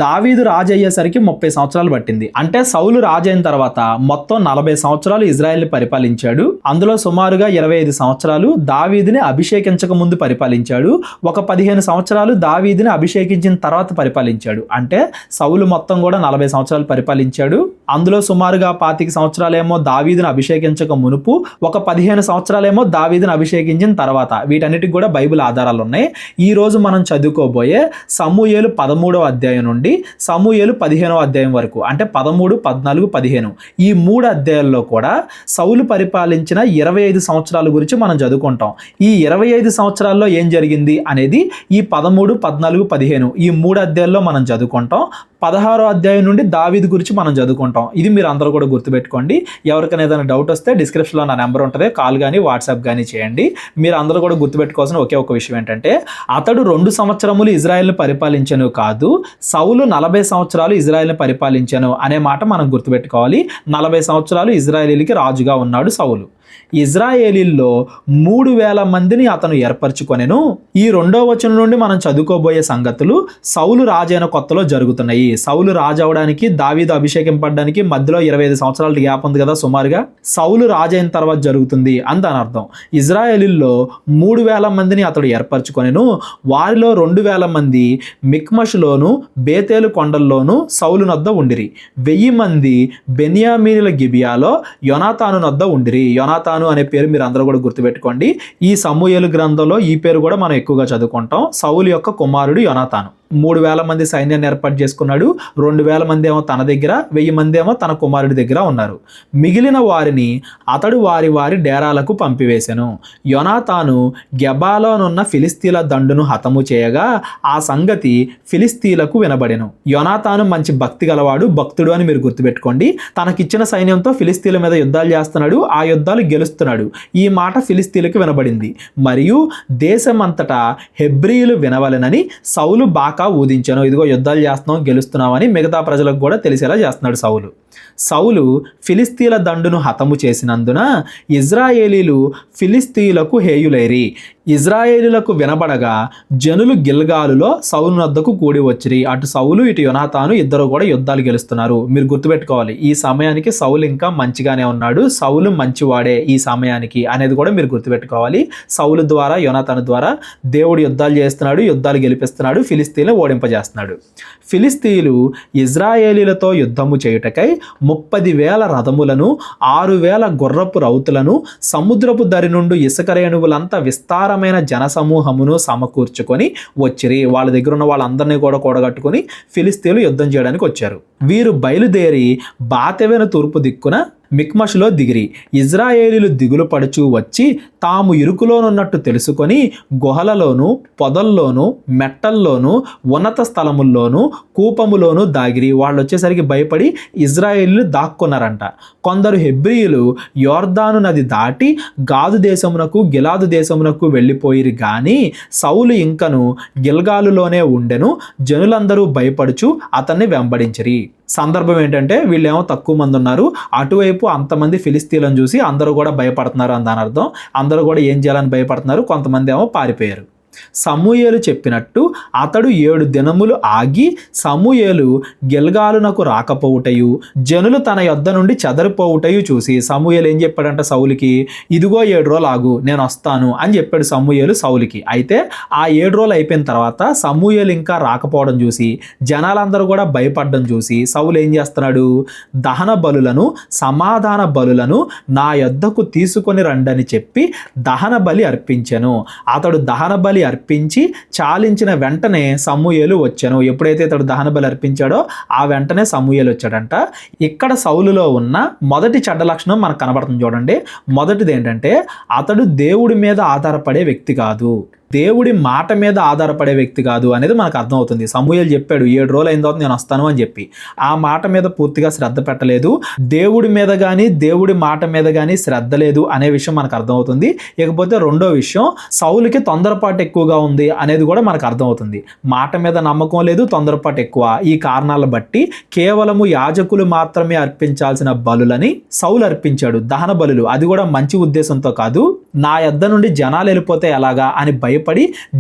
దావీదు రాజు అయ్యేసరికి 30 సంవత్సరాలు పట్టింది. అంటే సౌలు రాజు అయిన తర్వాత మొత్తం 40 సంవత్సరాలు ఇజ్రాయేల్ని పరిపాలించాడు. అందులో సుమారుగా 25 సంవత్సరాలు దావీదుని అభిషేకించక ముందు పరిపాలించాడు. ఒక 15 సంవత్సరాలు దావీదుని అభిషేకించిన తర్వాత పరిపాలించాడు. అంటే సౌలు మొత్తం కూడా 40 సంవత్సరాలు పరిపాలించాడు. అందులో సుమారుగా 25 సంవత్సరాలేమో దావీదుని అభిషేకించక మునుపు, ఒక 15 సంవత్సరాలేమో దావీదుని అభిషేకించిన తర్వాత. వీటన్నిటికి కూడా బైబిల్ ఆధారాలు ఉన్నాయి. ఈ రోజు మనం చదువుకోబోయే సమూయేలు 13వ అధ్యాయం నుండి సమూయేలు 15వ అధ్యాయం వరకు, అంటే 13, 14, 15 ఈ 3 అధ్యాయాల్లో కూడా సౌలు పరిపాలించిన 25 సంవత్సరాల గురించి మనం చదువుకుంటాం. ఈ 25 సంవత్సరాల్లో ఏం జరిగింది అనేది ఈ 13, 14, 15 ఈ 3 అధ్యాయాల్లో మనం చదువుకుంటాం. 16వ అధ్యాయం నుండి దావీదు గురించి మనం చదువుకుంటాం. ఇది మీరు అందరూ కూడా గుర్తుపెట్టుకోండి. ఎవరికైనా ఏదైనా డౌట్ వస్తే డిస్క్రిప్షన్లో నా నెంబర్ ఉంటుంది, కాల్ కానీ వాట్సాప్ కానీ చేయండి. మీరు అందరూ కూడా గుర్తుపెట్టుకోవాల్సిన ఒకే ఒక విషయం ఏంటంటే అతడు 2 సంవత్సరములు ఇజ్రాయెల్ని పరిపాలించను కాదు, సౌలు 40 సంవత్సరాలు ఇజ్రాయెల్ని పరిపాలించను అనే మాట మనం గుర్తుపెట్టుకోవాలి. 40 సంవత్సరాలు ఇజ్రాయేలీలకి రాజుగా ఉన్నాడు సౌలు. ఇజ్రాయేలీల్లో 3,000 మందిని అతను ఏర్పరచుకొనెను. ఈ 2వ వచనం నుండి మనం చదువుకోబోయే సంగతులు సౌలు రాజైన కొత్తలో జరుగుతున్నాయి. సౌలు రాజు అవడానికి దావీదు అభిషేకింపడానికి మధ్యలో 25 సంవత్సరాల గ్యాప్ ఉంది కదా సుమారుగా. సౌలు రాజైన తర్వాత జరుగుతుంది అని దాని అర్థం. ఇజ్రాయేలీల్లో 3,000 మందిని అతడు ఏర్పరచుకొనెను. వారిలో 2,000 మంది మిక్మషులోను బేతేలు కొండల్లోను సౌలు నొద్ద ఉండిరి. 1000 మంది బెన్యామీనుల గిబియాలో యోనాతాను నొద్ద ఉండిరి. యోనాతాను అనే పేరు మీరు అందరూ కూడా గుర్తుపెట్టుకోండి. ఈ సమూయేలు గ్రంథంలో ఈ పేరు కూడా మనం ఎక్కువగా చదువుకుంటాం. సౌలు యొక్క కుమారుడు యోనాతాను. 3,000 మంది సైన్యాన్ని ఏర్పాటు చేసుకున్నాడు. 2,000 మంది ఏమో తన దగ్గర, 1000 మంది ఏమో తన కుమారుడి దగ్గర ఉన్నారు. మిగిలిన వారిని అతడు వారి వారి డేరాలకు పంపివేశెను. యోనాతాను గెబాలోనున్న ఫిలిస్తీన్ల దండును హతము చేయగా ఆ సంగతి ఫిలిస్తీన్లకు వినబడెను. యోనాతాను మంచి భక్తి గలవాడు, భక్తుడు అని మీరు గుర్తుపెట్టుకోండి. తనకిచ్చిన సైన్యంతో ఫిలిస్తీన్ల మీద యుద్ధాలు చేస్తున్నాడు, ఆ యుద్ధాలు గెలుస్తున్నాడు. ఈ మాట ఫిలిస్తీన్లకు వినబడింది. మరియు దేశమంతటా హెబ్రీయులు వినవలెనని సౌలు బాకా ఊదించాను. ఇదిగో యుద్ధాలు చేస్తున్నాం, గెలుస్తున్నామని మిగతా ప్రజలకు కూడా తెలిసేలా చేస్తున్నాడు సౌలు. సౌలు ఫిలిస్తీన్ల దండును హతము చేసినందున ఇజ్రాయేలీలు ఫిలిస్తీన్లకు హేయులైరి. ఇజ్రాయేలీలకు వినబడగా జనులు గిల్గాలులో సౌలు వద్దకు కూడి వచ్చిరి. అటు సౌలు ఇటు యోనాతాను ఇద్దరు కూడా యుద్ధాలు గెలుస్తున్నారు. మీరు గుర్తుపెట్టుకోవాలి, ఈ సమయానికి సౌలు ఇంకా మంచిగానే ఉన్నాడు, సౌలు మంచివాడే ఈ సమయానికి అనేది కూడా మీరు గుర్తుపెట్టుకోవాలి. సౌలు ద్వారా యోనాతాను ద్వారా దేవుడు యుద్ధాలు చేస్తున్నాడు, యుద్ధాలు గెలిపిస్తున్నాడు, ఫిలిస్తీన్లు ఓడింపజేస్తున్నాడు. ఫిలిస్తీన్లు ఇజ్రాయేలీలతో యుద్ధము చేయుటకై 30,000 రథములను 6,000 గుర్రపు రౌతులను సముద్రపు దరి నుండి ఇసుక రేణువులంతా విస్తారమైన జనసమూహమును సమకూర్చుకొని వచ్చిరి. వాళ్ళ దగ్గర ఉన్న వాళ్ళందరినీ కూడా కూడగట్టుకొని ఫిలిస్తీన్లు యుద్ధం చేయడానికి వచ్చారు. వీరు బయలుదేరి బాతెవెను తూర్పు దిక్కున మిక్మషులో దిగిరి. ఇజ్రాయేలీలు దిగులు పడుచూ వచ్చి తాము ఇరుకులోనున్నట్టు తెలుసుకొని గుహలలోను, పొదల్లోను, మెట్టల్లోను, ఉన్నత స్థలముల్లోను, కూపములోను దాగిరి. వాళ్ళు వచ్చేసరికి భయపడి ఇజ్రాయేలీలు దాక్కున్నారంట. కొందరు హెబ్రీయులు యోర్దాను నది దాటి గాదు దేశమునకు, గిలాదు దేశమునకు వెళ్ళిపోయిరి గాని సౌలు ఇంకను గిల్గాలులోనే ఉండెను. జనులందరూ భయపడుచు అతన్ని వెంబడించిరి. సందర్భం ఏంటంటే వీళ్ళేమో తక్కువ మంది ఉన్నారు, అటువైపు అంతమంది ఫిలిస్తీన్లను చూసి అందరూ కూడా భయపడుతున్నారు అని దాని అర్థం. అందరూ కూడా ఏం చేయాలని భయపడుతున్నారు, కొంతమంది ఏమో పారిపోయారు. సమూయేలు చెప్పినట్టు అతడు 7 దినములు ఆగి సమూయేలు గిల్గాలునకు రాకపోవుటయు జనులు తన యొద్ద నుండి చెదరిపోవుటయు చూసి, సమూయేలు ఏం చెప్పాడంట సౌలుకి, ఇదిగో 7 రోజులు ఆగు నేను వస్తాను అని చెప్పాడు సమూయేలు సౌలుకి. అయితే ఆ 7 రోజులు అయిపోయిన తర్వాత సమూయేలు ఇంకా రాకపోవడం చూసి జనాలందరూ కూడా భయపడడం చూసి సౌలు ఏం చేస్తున్నాడు, దహన బలులను సమాధాన బలులను నా యొద్దకు తీసుకొని రండని చెప్పి దహన బలి అర్పించెను. అతడు దహన బలి అర్పించి చాలించిన వెంటనే సమూయేలు వచ్చాను. ఎప్పుడైతే ఇతడు దహన బలి అర్పించాడో ఆ వెంటనే సమూయేలు వచ్చాడంట. ఇక్కడ సౌలులో ఉన్న మొదటి చెడ్డ లక్షణం మనకు కనబడుతుంది చూడండి. మొదటిది ఏంటంటే అతడు దేవుడి మీద ఆధారపడే వ్యక్తి కాదు, దేవుడి మాట మీద ఆధారపడే వ్యక్తి కాదు అనేది మనకు అర్థమవుతుంది. సమూయేలు చెప్పాడు 7 రోజులు అయిన తర్వాత నేను వస్తాను అని చెప్పి, ఆ మాట మీద పూర్తిగా శ్రద్ధ పెట్టలేదు, దేవుడి మీద కానీ దేవుడి మాట మీద కానీ శ్రద్ధ లేదు అనే విషయం మనకు అర్థమవుతుంది. ఇకపోతే రెండో విషయం, సౌలుకి తొందరపాటు ఎక్కువగా ఉంది అనేది కూడా మనకు అర్థమవుతుంది. మాట మీద నమ్మకం లేదు, తొందరపాటు ఎక్కువ. ఈ కారణాలను బట్టి కేవలము యాజకులు మాత్రమే అర్పించాల్సిన బలులని సౌలు అర్పించాడు, దహన బలులు. అది కూడా మంచి ఉద్దేశంతో కాదు, నా యొద్ద నుండి జనాలు వెళ్ళిపోతే ఎలాగా అని భయపడి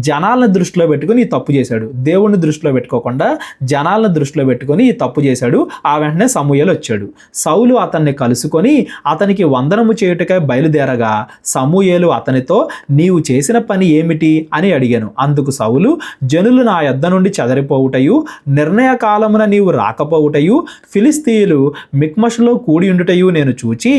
జనాలను దృష్టిలో పెట్టుకుని ఈ తప్పు చేశాడు. దేవుడిని దృష్టిలో పెట్టుకోకుండా జనాలను దృష్టిలో పెట్టుకుని ఈ తప్పు చేశాడు. ఆ వెంటనే సమూయేలు వచ్చాడు. సౌలు అతన్ని కలుసుకొని అతనికి వందనము చేయుటకై బయలుదేరగా సమూయేలు అతనితో, నీవు చేసిన పని ఏమిటి అని అడిగాను. అందుకు సౌలు, జనులు నా యొద్ద నుండి చెదరిపోవుటయు నిర్ణయ కాలమున నీవు రాకపోవుటయు ఫిలిస్తీయులు మిక్మషులో కూడి ఉండుటయు నేను చూచి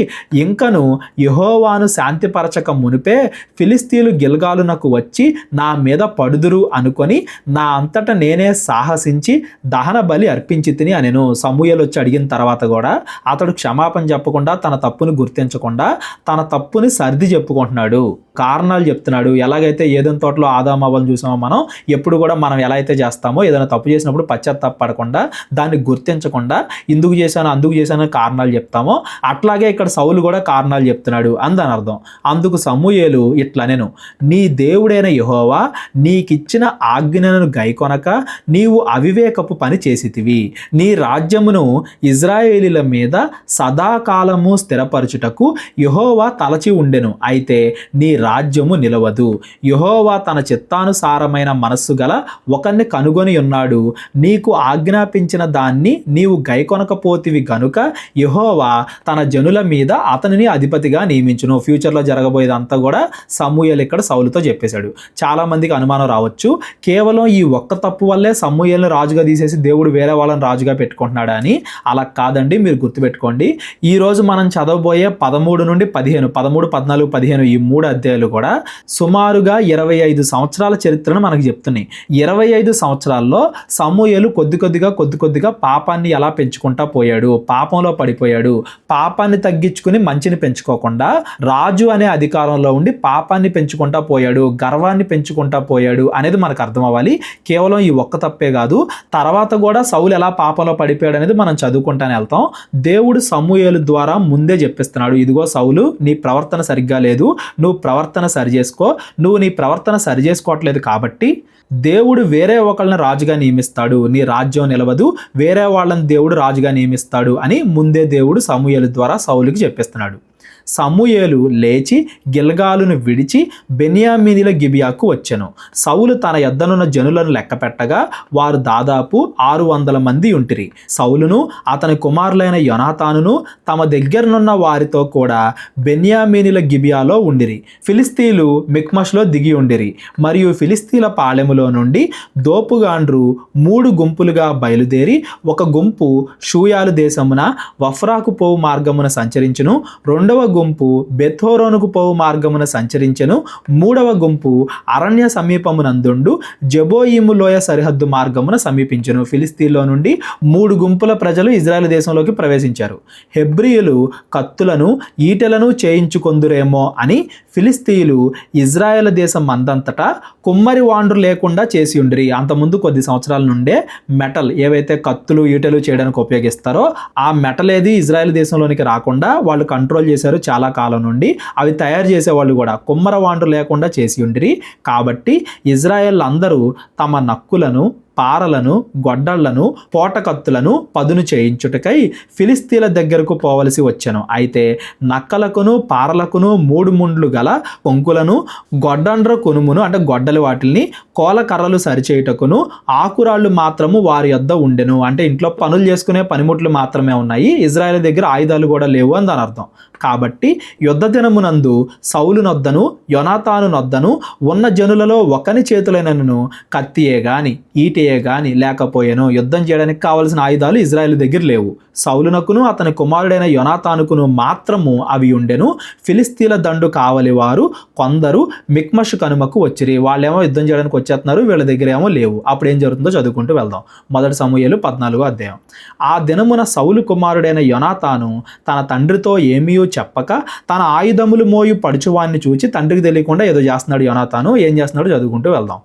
ఇంకను యెహోవాను శాంతిపరచక మునిపే ఫిలిస్తీయులు గిల్గాలునకు వచ్చి నా మీద పడుదురు అనుకొని నా అంతటా నేనే సాహసించి దహన బలి అర్పించి తిని అనెను. సమూయేలు వచ్చి అడిగిన తర్వాత కూడా అతడు క్షమాపణ చెప్పకుండా, తన తప్పుని గుర్తించకుండా తన తప్పుని సర్ది చెప్పుకుంటున్నాడు, కారణాలు చెప్తున్నాడు. ఎలాగైతే ఏదైనా తోటలో ఆదామవ్వలు చూసామో మనం ఎప్పుడు కూడా మనం ఎలా అయితే చేస్తామో ఏదైనా తప్పు చేసినప్పుడు పశ్చాత్తాపడకుండా దాన్ని గుర్తించకుండా ఇందుకు చేశాను అందుకు చేశాను కారణాలు చెప్తామో అట్లాగే ఇక్కడ సౌలు కూడా కారణాలు చెప్తున్నాడు అని దాని అర్థం. అందుకు సమూయేలు ఇట్లనెను, నీ దేవుడైన యెహోవా నీకిచ్చిన ఆజ్ఞలను గైకొనక నీవు అవివేకపు పని చేసితివి. నీ రాజ్యమును ఇజ్రాయేలీల మీద సదాకాలము స్థిరపరచుటకు యెహోవా తలచి ఉండెను, అయితే నీ రాజ్యము నిలవదు. యెహోవా తన చిత్తానుసారమైన మనస్సు గల ఒకరిని కనుగొని ఉన్నాడు. నీకు ఆజ్ఞాపించిన దాన్ని నీవు గైకొనకపోతివి గనుక యెహోవా తన జనుల మీద అతనిని అధిపతిగా నియమించును. ఫ్యూచర్లో జరగబోయేదంతా కూడా సమూయేలు ఇక్కడ సౌలుతో చెప్పేశాడు. చాలా మందికి అనుమానం రావచ్చు, కేవలం ఈ ఒక్క తప్పు వల్లే సమూయేలుని రాజుగా తీసేసి దేవుడు వేరే వాళ్ళని రాజుగా పెట్టుకుంటున్నాడా అని. అలా కాదండి, మీరు గుర్తుపెట్టుకోండి. ఈరోజు మనం చదవబోయే 13 నుండి 15, 13, 14, 15 ఈ 3 అధ్యాయాలు కూడా సుమారుగా 25 సంవత్సరాల చరిత్రను మనకు చెప్తున్నాయి. 25 సంవత్సరాల్లో సమూయేలు కొద్ది కొద్దిగా పాపాన్ని ఎలా పెంచుకుంటా పోయాడు, పాపంలో పడిపోయాడు. పాపాన్ని తగ్గించుకుని మంచిని పెంచుకోకుండా రాజు అనే అధికారంలో ఉండి పాపాన్ని పెంచుకుంటా పోయాడు, గర్వాన్ని పెంచుకుంటా పోయాడు అనేది మనకు అర్థం అవ్వాలి. కేవలం ఈ ఒక్క తప్పే కాదు, తర్వాత కూడా సౌలు ఎలా పాపంలో పడిపోయాడు అనేది మనం చదువుకుంటానే వెళ్తాం. దేవుడు సమూయేలు ద్వారా ముందే చెప్పిస్తున్నాడు, ఇదిగో సౌలు నీ ప్రవర్తన సరిగ్గా లేదు, నువ్వు ప్రవర్తన సరి చేసుకో. నువ్వు నీ ప్రవర్తన సరి చేసుకోవట్లేదు కాబట్టి దేవుడు వేరే ఒకళ్ళని రాజుగా నియమిస్తాడు, నీ రాజ్యం నిలవదు, వేరే వాళ్ళని దేవుడు రాజుగా నియమిస్తాడు అని ముందే దేవుడు సమూయేలు ద్వారా సౌలుకి చెప్పిస్తున్నాడు. సమూయేలు లేచి గిల్గాలును విడిచి బెన్యామీనీల గిబియాకు వచ్చెను. సౌలు తన యొద్దనున్న జనులను లెక్క పెట్టగా వారు దాదాపు 600 మంది ఉంటిరి. సౌలును అతని కుమారులైన యోనాతానును తమ దగ్గరనున్న వారితో కూడా బెన్యామీనీల గిబియాలో ఉండిరి. ఫిలిస్తీయులు మిక్మషులో దిగి ఉండిరి. మరియు ఫిలిస్తీన్ల పాళెములో నుండి దోపుగాండ్రు 3 గుంపులుగా బయలుదేరి ఒక గుంపు షూయాలు దేశమున వఫ్రాకు పోవు మార్గమున సంచరించును, రెండవ గుంపు బెత్హోరోనుకు పోవు మార్గమున సంచరించెను. 3వ గుంపు అరణ్య సమీపమునందుండు జెబోయిము లోయ సరిహద్దు మార్గమున సమీపించెను. ఫిలిస్తీన్లో నుండి 3 గుంపుల ప్రజలు ఇజ్రాయెల్ దేశంలోకి ప్రవేశించారు. హెబ్రీయులు కత్తులను ఈటెలను చేయించుకొందురేమో అని ఫిలిస్తీయులు ఇజ్రాయెల్ దేశం అందంతటా కుమ్మరి వాండ్రు లేకుండా చేసి ఉండిరి. అంతకుముందు కొద్ది సంవత్సరాల నుండే మెటల్ ఏవైతే కత్తులు ఈటెలు చేయడానికి ఉపయోగిస్తారో ఆ మెటల్ ఏది ఇజ్రాయెల్ దేశంలోనికి రాకుండా వాళ్ళు కంట్రోల్ చేశారు చాలా కాలం నుండి. అవి తయారు చేసేవాళ్ళు కూడా కుమ్మర వాండ్రు లేకుండా చేసి ఉండిరి. కాబట్టి ఇజ్రాయెల్ అందరూ తమ నక్కులను, పారలను, గొడ్డళ్లను, పోటకత్తులను పదును చేయించుటకై ఫిలిస్తీన్ల దగ్గరకు పోవలసి వచ్చెను. అయితే నక్కలకును పారలకును 3 ముండ్లు గల కొంకులను, గొడ్డండ్ర కొనుమును అంటే గొడ్డలి వాటిల్ని, కోల కర్రలు సరిచేయుటకును ఆకురాళ్ళు మాత్రము వారి యొద్ద ఉండెను. అంటే ఇంట్లో పనులు చేసుకునే పనిముట్లు మాత్రమే ఉన్నాయి, ఇజ్రాయెల్ దగ్గర ఆయుధాలు కూడా లేవు అని దాని అర్థం. కాబట్టి యుద్ధ దినమునందు సౌలు నొద్దను యోనాతాను నొద్దను ఉన్న జనులలో ఒకని చేతులైనను కత్తియే గాని ఈటెయే గాని లేకపోయేను. యుద్ధం చేయడానికి కావలసిన ఆయుధాలు ఇజ్రాయెల్ దగ్గర లేవు. సౌలునకును అతని కుమారుడైన యోనాతానుకును మాత్రము అవి ఉండెను. ఫిలిస్తీన్ల దండు కావలి వారు కొందరు మిక్మష్ కనుమకు వచ్చిరి. వాళ్ళేమో యుద్ధం చేయడానికి వచ్చేస్తున్నారు, వీళ్ళ దగ్గర ఏమో లేవు. అప్పుడు ఏం జరుగుతుందో చదువుకుంటూ వెళ్దాం. 1 సమూయేలు 14వ అధ్యాయం. ఆ దినమున సౌలు కుమారుడైన యోనాతాను తన తండ్రితో ఏమీ చెప్పక తన ఆయుధములు మోయు పడుచువాన్ని చూచి తండ్రికి తెలియకుండా ఏదో చేస్తున్నాడు యోనాతాను. ఏం చేస్తున్నాడు చదువుకుంటూ వెళ్దాం.